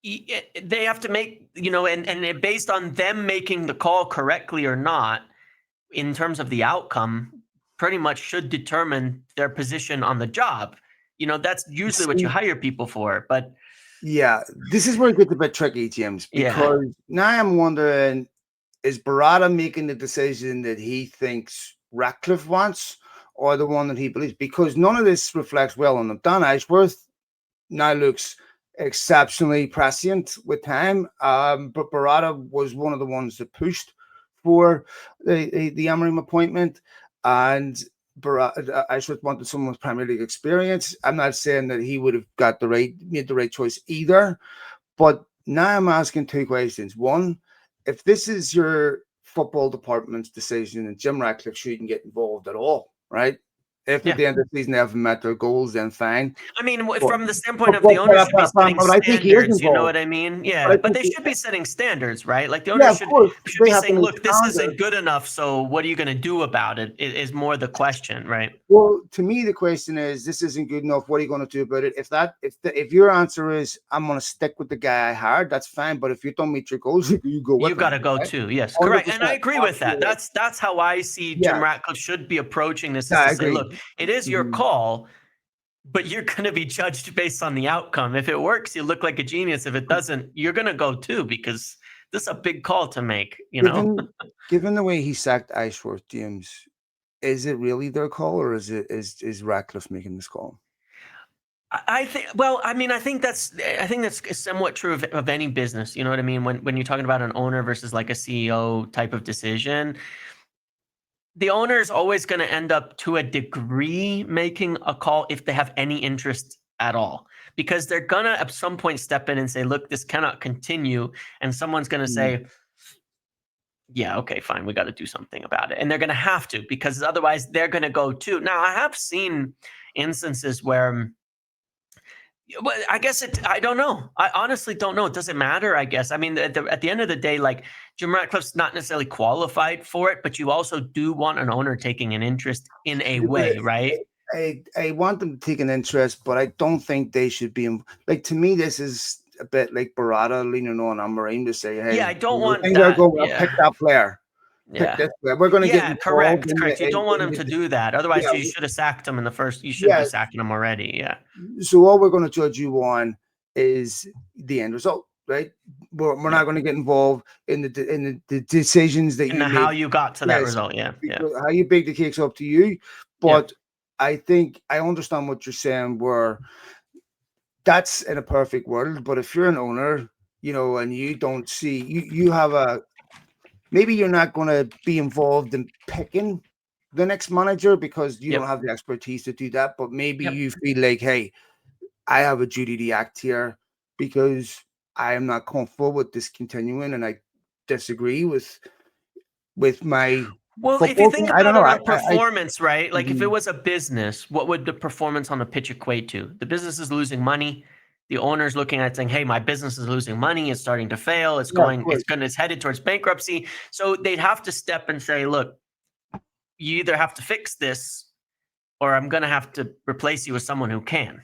B: They have to make, and based on them making the call correctly or not, in terms of the outcome, pretty much should determine their position on the job. That's usually what you hire people for. But
A: yeah, this is where it gets a bit tricky, James, because now I'm wondering, is Barada making the decision that he thinks Ratcliffe wants, or the one that he believes? Because none of this reflects well on him. Dan Ashworth now looks exceptionally prescient with time, but Barada was one of the ones that pushed for the Amorim appointment, and Ashworth wanted someone with Premier League experience. I'm not saying that he would have made the right choice either, but now I'm asking two questions. One, if this is your football department's decision and Jim Ratcliffe shouldn't get involved at all, right? If at the end of the season they haven't met their goals, then fine.
B: I mean, from the standpoint of the owner should be setting standards, you know what I mean? Yeah, but they should be setting standards, right? Like the owner should be saying, look, this isn't good enough, so what are you going to do about it? Is more the question, right?
A: Well, to me, the question is, this isn't good enough. What are you going to do about it? If your answer is, I'm going to stick with the guy I hired, that's fine. But if you don't meet your goals, you go with
B: You got to go too. Yes, correct. And I agree with that. That's how I see Jim Ratcliffe should be approaching this. Is to say, look, it is your call, but you're going to be judged based on the outcome. If it works, you look like a genius. If it doesn't, you're going to go too, because this is a big call to make.
A: Given the way he sacked Ashworth, James, is it really their call, or is Ratcliffe making this call?
B: I think. Well, I mean, I think that's somewhat true of any business. You know what I mean? When you're talking about an owner versus like a CEO type of decision, the owner is always going to end up, to a degree, making a call if they have any interest at all, because they're going to at some point step in and say, look, this cannot continue. And someone's going to say, yeah, okay, fine, we got to do something about it. And they're going to have to, because otherwise they're going to go too. Now, I have seen instances where, well, I guess I don't know. I honestly don't know. Does it matter? I guess. I mean, at the end of the day, like, Jim Ratcliffe's not necessarily qualified for it, but you also do want an owner taking an interest in a way, right?
A: I want them to take an interest, but I don't think they should be like, to me, this is a bit like Barada leaning on Amorim to say, hey,
B: I don't want that.
A: Pick that player. We're going to get
B: correct. You don't want him to do that. Otherwise, you should have sacked him in the first. You should be sacking him already. Yeah.
A: So all we're going to judge you on is the end result, right? We're not going to get involved in the decisions that you made.
B: How you got to that result. Yeah.
A: How you bake the cake's up to you. But I think I understand what you're saying, where that's in a perfect world. But if you're an owner, and you don't see, you have maybe you're not going to be involved in picking the next manager because you don't have the expertise to do that. But maybe you feel like, hey, I have a duty to act here because I am not comfortable with this continuing, and I disagree with my.
B: Well, if you think about performance, right? Like, if it was a business, what would the performance on the pitch equate to? The business is losing money. The owner's looking at it saying, hey, my business is losing money. It's starting to fail. It's headed towards bankruptcy. So they'd have to step and say, look, you either have to fix this or I'm going to have to replace you with someone who can,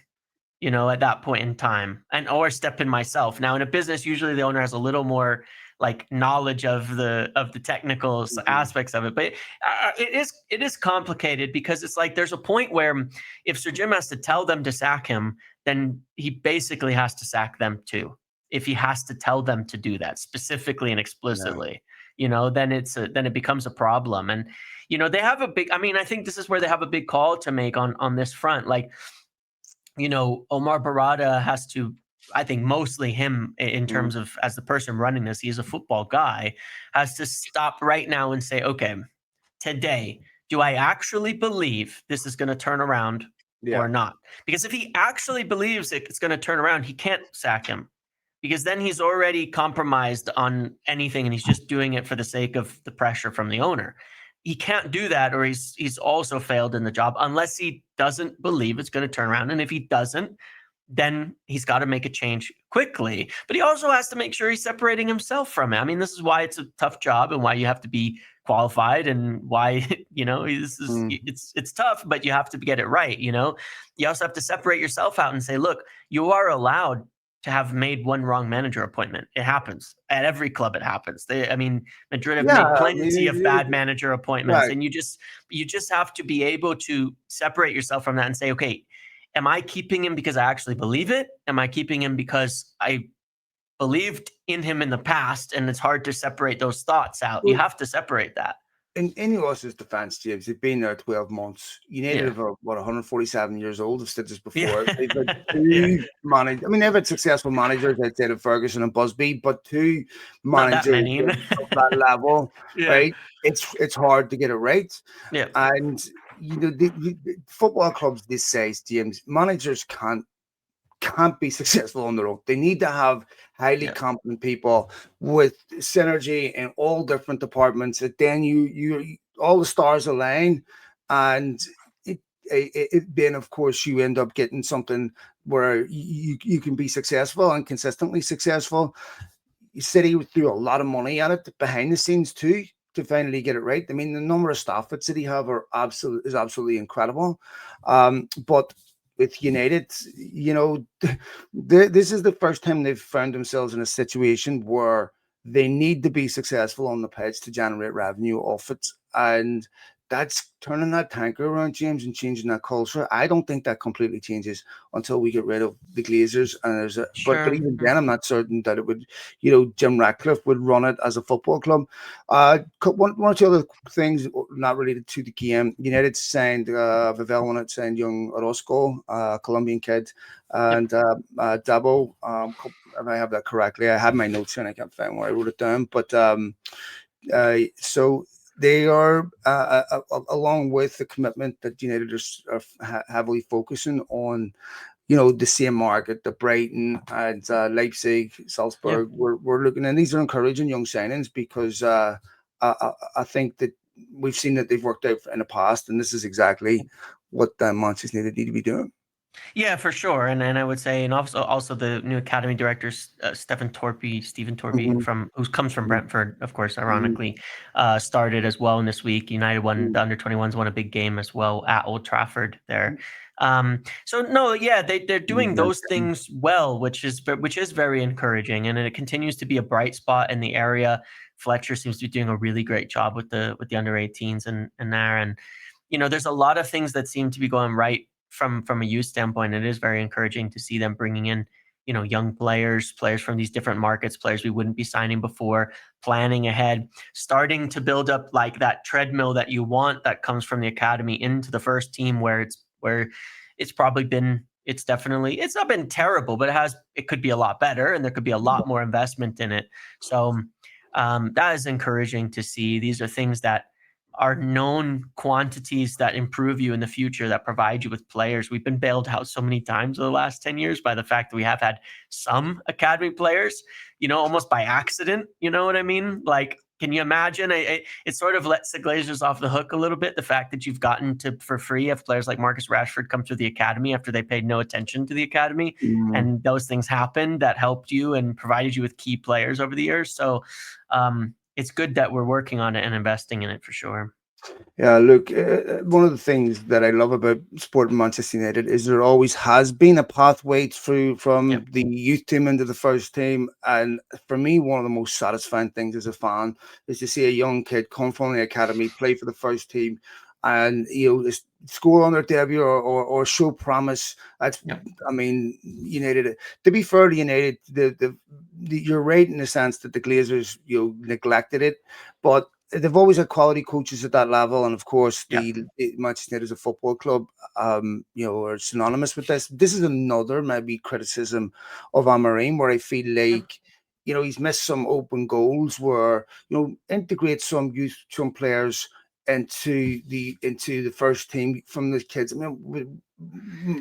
B: at that point in time, or step in myself. Now, in a business, usually the owner has a little more like knowledge of the technical aspects of it, but it is complicated, because it's like there's a point where if Sir Jim has to tell them to sack him, then he basically has to sack them too. If he has to tell them to do that specifically and explicitly, then it becomes a problem. And they have a big. I mean, I think this is where they have a big call to make on this front. Like, Omar Barada has to. I think mostly him, in terms of as the person running this, he is a football guy, has to stop right now and say, okay, today, do I actually believe this is going to turn around or not? Because if he actually believes it's going to turn around, he can't sack him, because then he's already compromised on anything and he's just doing it for the sake of the pressure from the owner. He can't do that, or he's also failed in the job, unless he doesn't believe it's going to turn around. And if he doesn't, then he's got to make a change quickly. But he also has to make sure he's separating himself from it. I mean, this is why it's a tough job and why you have to be qualified, and why, it's tough, but you have to get it right. You also have to separate yourself out and say, look, you are allowed to have made one wrong manager appointment. It happens at every club. It happens. Madrid have
A: Yeah,
B: made
A: I
B: plenty of
A: mean,
B: bad manager appointments,
A: right.
B: and you just have to be able to separate yourself from that and say, okay, am I keeping him because I actually believe it? Am I keeping him because I believed in him in the past? And it's hard to separate those thoughts out. You
A: Well,
B: have to separate that.
A: in US's defence, James, they've been there 12 months. United
B: Yeah.
A: are, 147 years old. I've said this
B: Yeah.
A: before. They've had
B: Yeah.
A: two managers. I mean, they've had successful managers outside of Ferguson and Busby, but two
B: Not that
A: managers
B: many.
A: of that level,
B: Yeah.
A: right? It's hard to get it right.
B: Yeah.
A: And, the football clubs this size, James, managers can't be successful on their own. They need to have highly
B: Yeah.
A: competent people with synergy in all different departments. That then you all the stars align, and then of course you end up getting something where you can be successful and consistently successful. City threw a lot of money at it behind the scenes too to finally get it right. I mean, the number of staff that City have is absolutely incredible. But with United, this is the first time they've found themselves in a situation where they need to be successful on the pitch to generate revenue off it. And that's turning that tanker around, James, and changing that culture. I don't think that completely changes until we get rid of the Glazers. And but
B: Sure.
A: even then, I'm not certain that it would, Jim Ratcliffe would run it as a football club. One or two other things not related to the game. United signed Vivell had signed young Orozco, Colombian kid, and Dabo. If I have that correctly, I had my notes here and I can't find where I wrote it down. But so they are, along with the commitment that United are heavily focusing on, the same market, the Brighton and Leipzig,
B: Yeah.
A: Salzburg. We're looking, and these are encouraging young signings because I think that we've seen that they've worked out in the past, and this is exactly what Manchester United need to be doing.
B: Yeah, for sure. And I would say, and also the new academy director, Stephen Torpy, who comes from Brentford, of course, ironically, started as well in this week. United won, the under-21s won a big game as well at Old Trafford there. So no, yeah, they're doing those things well, which is very encouraging, and it continues to be a bright spot in the area. Fletcher seems to be doing a really great job with the under-18s and there, and there's a lot of things that seem to be going right from a youth standpoint. It is very encouraging to see them bringing in, young players from these different markets, players we wouldn't be signing before, planning ahead, starting to build up like that treadmill that you want that comes from the academy into the first team where it's probably been, it's not been terrible, but it could be a lot better and there could be a lot more investment in it. So that is encouraging to see. These are things that are known quantities that improve you in the future, that provide you with players. We've been bailed out so many times in the last 10 years by the fact that we have had some academy players, almost by accident. You know what I mean? Like, can you imagine? It sort of lets the Glazers off the hook a little bit. The fact that you've gotten to, for free, have players like Marcus Rashford come through the academy after they paid no attention to the academy. And those things happened that helped you and provided you with key players over the years. So, it's good that we're working on it and investing in it for sure.
A: Yeah, look, one of the things that I love about supporting Manchester United is there always has been a pathway through from the youth team into the first team. And for me, one of the most satisfying things as a fan is to see a young kid come from the academy, play for the first team, and score on their debut or show promise. That's, I mean, United. To be fair to United, you're right in the sense that the Glazers neglected it, but they've always had quality coaches at that level, and of course, the Manchester United as a football club, are synonymous with this. This is another maybe criticism of Amorim, where I feel like, he's missed some open goals where integrate some players into the first team from the kids. I mean,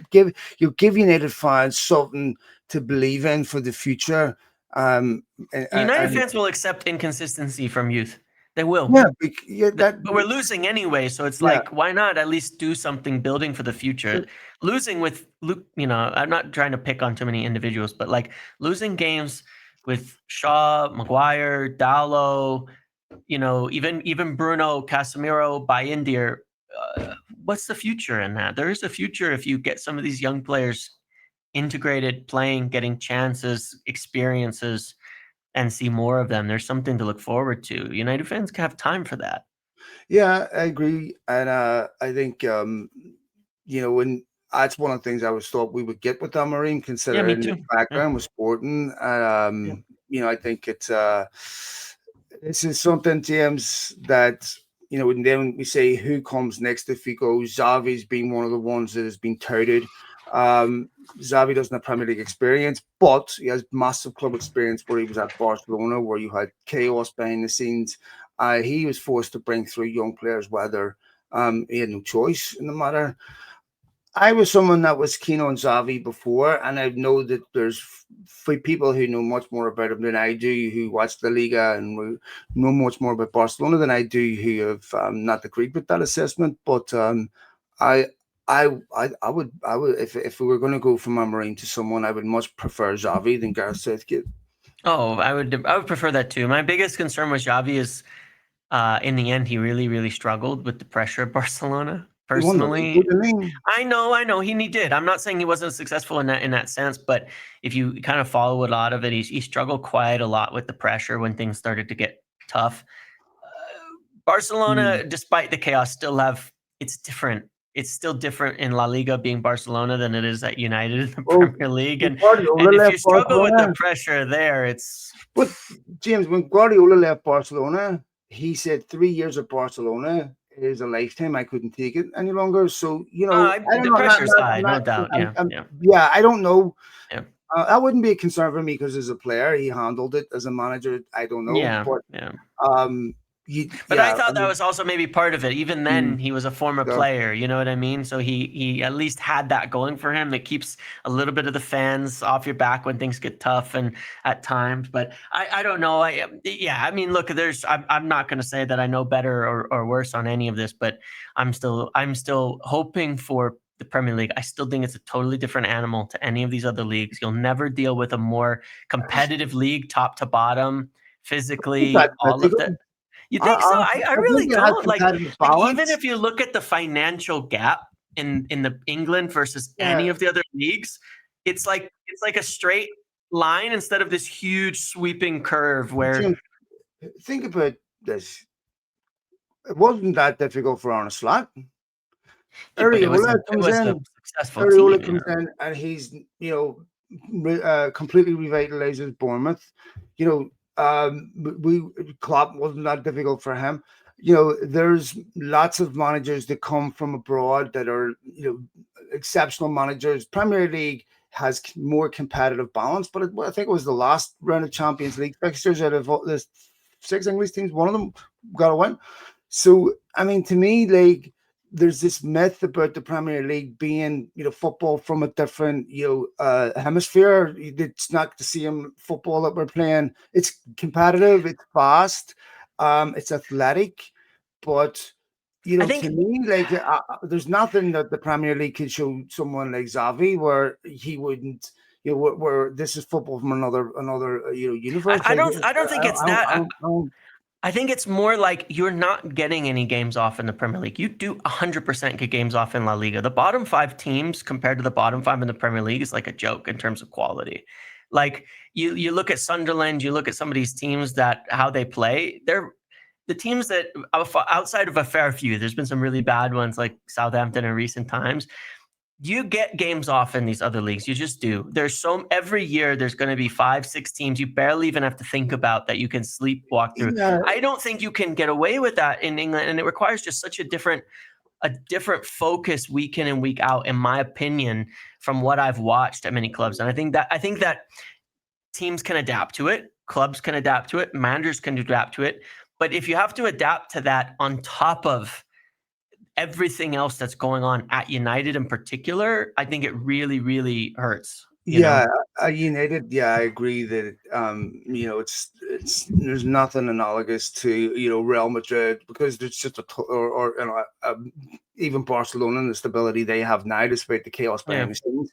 A: give United fans something to believe in for the future.
B: United fans will accept inconsistency from youth. They will.
A: But
B: we're losing anyway, so it's like, why not at least do something building for the future? Losing with Luke, I'm not trying to pick on too many individuals, but like losing games with Shaw, Maguire, Dallo, even Bruno, Casemiro, Bayindir, what's the future in that? There is a future if you get some of these young players integrated, playing, getting chances, experiences, and see more of them. There's something to look forward to. United fans can have time for that.
A: Yeah, I agree, and I think when that's one of the things I was thought we would get with Amorim,
B: Yeah, me
A: considering his
B: too.
A: background with Sporting.
B: Yeah.
A: I think it's this is something, James, that and then we say who comes next. If we go, Xavi's been one of the ones that has been touted. Xavi doesn't have Premier League experience, but he has massive club experience where he was at Barcelona, where you had chaos behind the scenes. He was forced to bring through young players, whether he had no choice in the matter. I was someone that was keen on Xavi before, and I know that there's people who know much more about him than I do, who watch the Liga and know much more about Barcelona than I do, who have not agreed with that assessment. But I, I would, if we were going to go from Amorim to someone, I would much prefer Xavi than Gareth Southgate.
B: Oh, I would prefer that too. My biggest concern with Xavi is, in the end, he really, really struggled with the pressure of Barcelona.
A: He won the league,
B: Personally,
A: didn't he?
B: I know, he did. I'm not saying he wasn't successful in that sense, but if you kind of follow a lot of it, he struggled quite a lot with the pressure when things started to get tough. Barcelona, despite the chaos, still have it's different. It's still different in La Liga being Barcelona than it is at United in the
A: Well,
B: Premier League.
A: when
B: And
A: Guardiola
B: if you
A: left
B: struggle with the
A: Barcelona,
B: pressure there, it's
A: but James, when Guardiola left Barcelona, he said 3 years of Barcelona is a lifetime. I couldn't take it any longer. So I don't
B: the
A: know.
B: pressure side, no doubt.
A: Yeah, I don't know.
B: Yeah.
A: That wouldn't be a concern for me because as a player, he handled it. As a manager, I don't know.
B: Yeah,
A: But
B: yeah. But I
A: yeah,
B: thought that was also maybe part of it. Even then, he was a former
A: yeah.
B: player. You know what I mean? So he at least had that going for him. It keeps a little bit of the fans off your back when things get tough and at times. But I don't know. I mean, look, I'm not going to say that I know better or worse on any of this, but I'm still hoping for the Premier League. I still think it's a totally different animal to any of these other leagues. You'll never deal with a more competitive league, top to bottom, physically,
A: That's
B: all of that.
A: mythical.
B: You think so? I
A: I
B: really
A: think it has
B: don't.
A: competitive
B: Like even
A: balance.
B: if you look at the financial gap in the England versus
A: Yeah,
B: any of the other leagues, it's like a straight line instead of this huge sweeping curve where
A: Jim, think about this. It wasn't that difficult for Arne Slot.
B: but it was
A: Areola comes
B: a
A: in.
B: successful
A: Areola
B: team,
A: comes in, and he's completely revitalizes Bournemouth. We Klopp wasn't that difficult for him. There's lots of managers that come from abroad that are exceptional managers. Premier League has more competitive balance, but I think it was the last round of Champions League fixtures out of the 6 English teams, one of them got a win. So I mean, to me, like, there's this myth about the Premier League being, football from a different, hemisphere. It's not the same football that we're playing. It's competitive, it's fast, it's athletic, but
B: I think
A: to me, like, there's nothing that the Premier League could show someone like Xavi where he wouldn't. Where this is football from another universe.
B: I
A: Like,
B: don't think it's that.
A: I don't,
B: I think it's more like you're not getting any games off in the Premier League. You do 100% get games off in La Liga. The bottom 5 teams compared to the bottom 5 in the Premier League is like a joke in terms of quality. Like you look at Sunderland, you look at some of these teams that how they play. They're the teams that outside of a fair few. There's been some really bad ones like Southampton in recent times. You get games off in these other leagues. You just do. Every year there's going to be 5, 6 teams you barely even have to think about that you can sleepwalk through.
A: yeah,
B: I don't think you can get away with that in England, and it requires just such a different focus week in and week out, in my opinion, from what I've watched at many clubs. And I think that teams can adapt to it, clubs can adapt to it, managers can adapt to it. But if you have to adapt to that on top of everything else that's going on at United in particular, I think it really, really hurts.
A: Yeah, United. Yeah, I agree that it's there's nothing analogous to Real Madrid because there's just even Barcelona and the stability they have now, despite the chaos behind the scenes.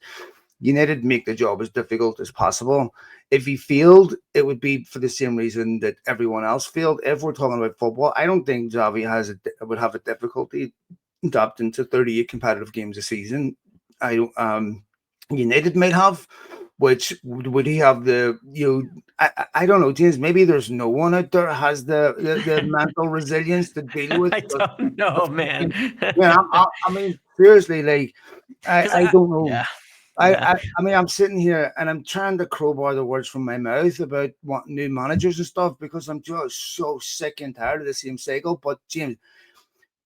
A: United make the job as difficult as possible. If he failed, it would be for the same reason that everyone else failed. If we're talking about football, I don't think Xavi would have a difficulty adapting to 38 competitive games a season. I don't. United might have. Which would he have the I don't know, James. Maybe there's no one out there has the mental resilience to deal with
B: I don't know, man.
A: yeah. I mean, seriously, like
B: Because
A: I don't know.
B: yeah, yeah.
A: I mean, I'm sitting here and I'm trying to crowbar the words from my mouth about wanting new managers and stuff because I'm just so sick and tired of the same cycle. But James,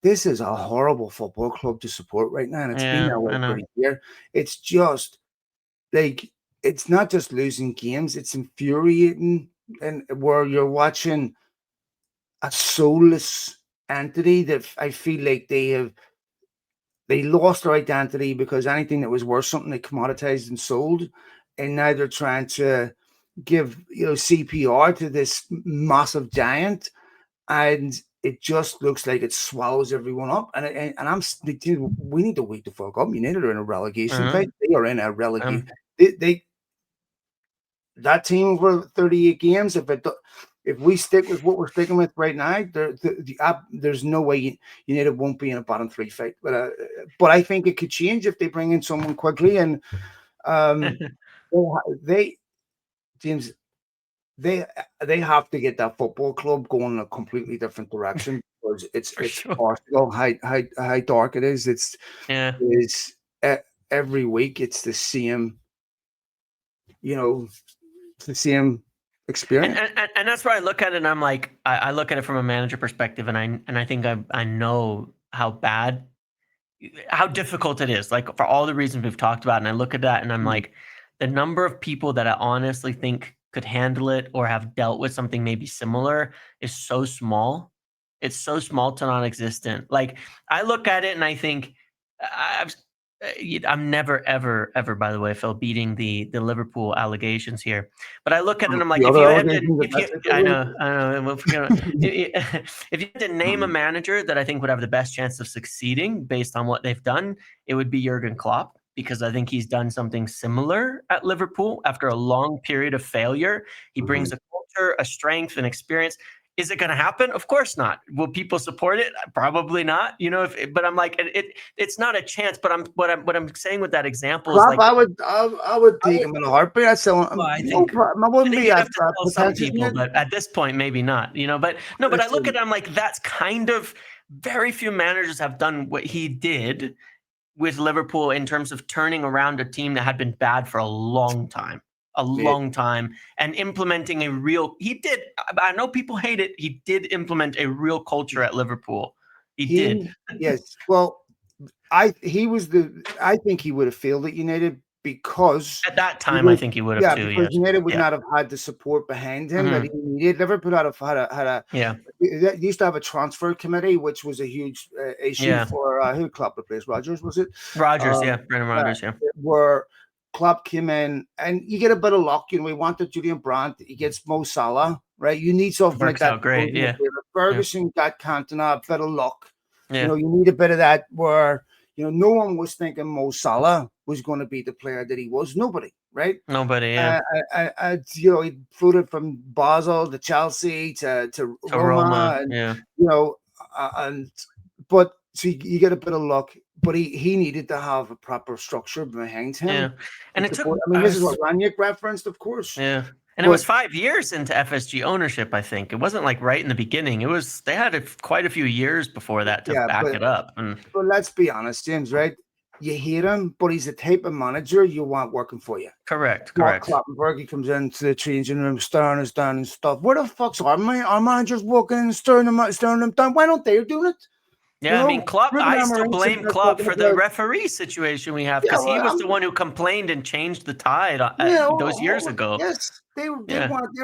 A: this is a horrible football club to support right now, and it's been
B: Yeah,
A: that way
B: I
A: for
B: know.
A: a year. It's just like it's not just losing games; it's infuriating, and where you're watching a soulless entity that I feel like they lost their identity because anything that was worth something they commoditized and sold, and now they're trying to give CPR to this massive giant, and it just looks like it swallows everyone up. And I'm thinking, we need to wake the fuck up. United are in a relegation
B: Uh-huh.
A: fight. They are in a relegation. They that team for 38 games. If we stick with what we're sticking with right now, there's no way United won't be in a bottom three fight. But I think it could change if they bring in someone quickly. And um, they James, they have to get that football club going in a completely different direction because
B: For
A: it's
B: sure.
A: farcical how dark it is.
B: Yeah.
A: Every week it's the same, it's the same experience.
B: And that's where I look at it and I'm like, I look at it from a manager perspective and I think I know how difficult it is, like for all the reasons we've talked about. And I look at that and I'm like, the number of people that I honestly think could handle it or have dealt with something maybe similar is so small. It's so small to non-existent. Like I look at it and I think I've I'm never ever ever, by the way, Phil, beating the Liverpool allegations here. But I look at it and I'm like,
A: The
B: if
A: other
B: you had to,
A: allegations
B: if you, I know, and if if you had to name a manager that I think would have the best chance of succeeding based on what they've done, it would be Jurgen Klopp, because I think he's done something similar at Liverpool after a long period of failure. He brings a culture, a strength, and experience. Is it going to happen? Of course not. Will people support it? Probably not. But I'm like, it's not a chance. But what I'm saying with that example is
A: Klopp,
B: like,
A: I would take him in a heartbeat. I'd say
B: well, I
A: no
B: think
A: problem. I wouldn't be
B: you'd
A: a
B: have to tell some
A: pretentious
B: people,
A: man.
B: but at this point, maybe not. But no, but I look at it, I'm like, that's kind of very few managers have done what he did with Liverpool in terms of turning around a team that had been bad for a long time. And implementing he did. I know people hate it. He did implement a real culture at Liverpool. He did.
A: Yes. Well, I think he would have failed at United because
B: At that time, I think he would have too.
A: because
B: Yes.
A: United would
B: Yeah.
A: not have had the support behind him that
B: Mhm.
A: he needed. Liverpool had a
B: Yeah.
A: they used to have a transfer committee, which was a huge issue
B: Yeah.
A: for who Klopp replaced Rodgers, was it?
B: Rodgers. Yeah. Brendan Rodgers. Yeah.
A: Where Klopp came in, and you get a bit of luck. We wanted Julian Brandt. He gets Mo Salah, right? You need something like
B: Works
A: that.
B: out great. Yeah.
A: Ferguson got Cantona, a bit of luck.
B: Yeah.
A: You need a bit of that where no one was thinking Mo Salah was going to be the player that he was. Nobody, right?
B: Nobody. Yeah.
A: He floated from Basel to Chelsea to Roma, and
B: Yeah.
A: but so you get a bit of luck. But he needed to have a proper structure behind him.
B: Yeah. And it took.
A: I mean, this is what Ranić referenced, of course.
B: Yeah. And it was 5 years into FSG ownership, I think. It wasn't like right in the beginning. It was, they had quite a few years before that to back it up.
A: But let's be honest, James, right? You hate him, but he's the type of manager you want working for you.
B: Correct.
A: Kloppenberg, he comes into the changing room, staring us down and stuff. Where the fuck's our managers walking and staring them down? Why don't they do it?
B: Yeah, I mean, Klopp, I still blame Klopp for the referee situation we have, because he was the one who complained and changed the tide those years ago.
A: Yes, they're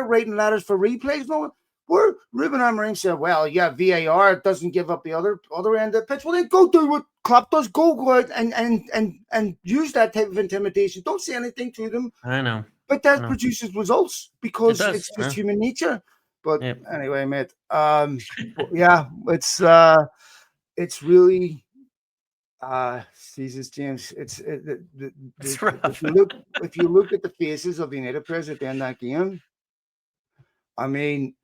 A: writing letters for replays. No, where Ruben Amorim said, well, yeah, VAR doesn't give up the other end of the pitch. Well, then go do what Klopp does. Go out and use that type of intimidation. Don't say anything to them.
B: I know.
A: But that produces results because it's just human nature. But anyway, mate, yeah, it's really Jesus, James. It's rough. If you look at the faces of the United players at the end of that game, I mean,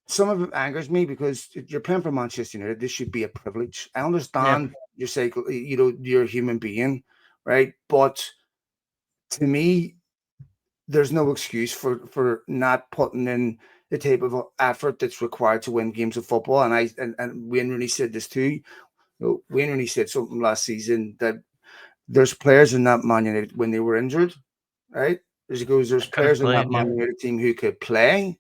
A: some of it angers me because you're playing for Manchester United. This should be a privilege. I understand your cycle. You're a human being, right? But to me, there's no excuse for not putting in the type of effort that's required to win games of football. And Wayne Rooney said this too. Wayne Rooney said something last season that there's players in that Man United when they were injured, right? There's players in that Man United team who could play.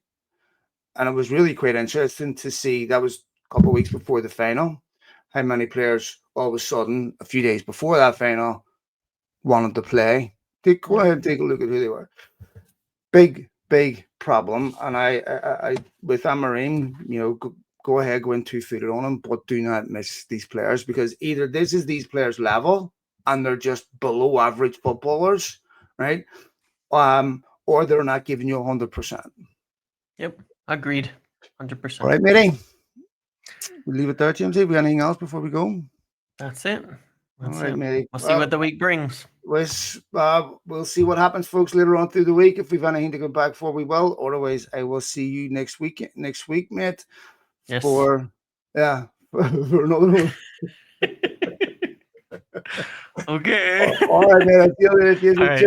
A: And it was really quite interesting to see, that was a couple of weeks before the final, how many players all of a sudden, a few days before that final, wanted to play. Go ahead and take a look at who they were. Big problem. And I with Amorim, go ahead, go in 2-footed on them, but do not miss these players, because either this is these players' level and they're just below average footballers, right? Or they're not giving you 100%.
B: Yep, agreed, 100%.
A: All right, matey. We'll leave it there, James. Have we anything else before we go?
B: That's it.
A: All right, matey.
B: We'll see what the week brings.
A: We'll see what happens, folks, later on through the week. If we've anything to go back for, we will. Otherwise, I will see you next week, mate.
B: Yes.
A: For another one.
B: Okay.
A: All right, man. I feel it.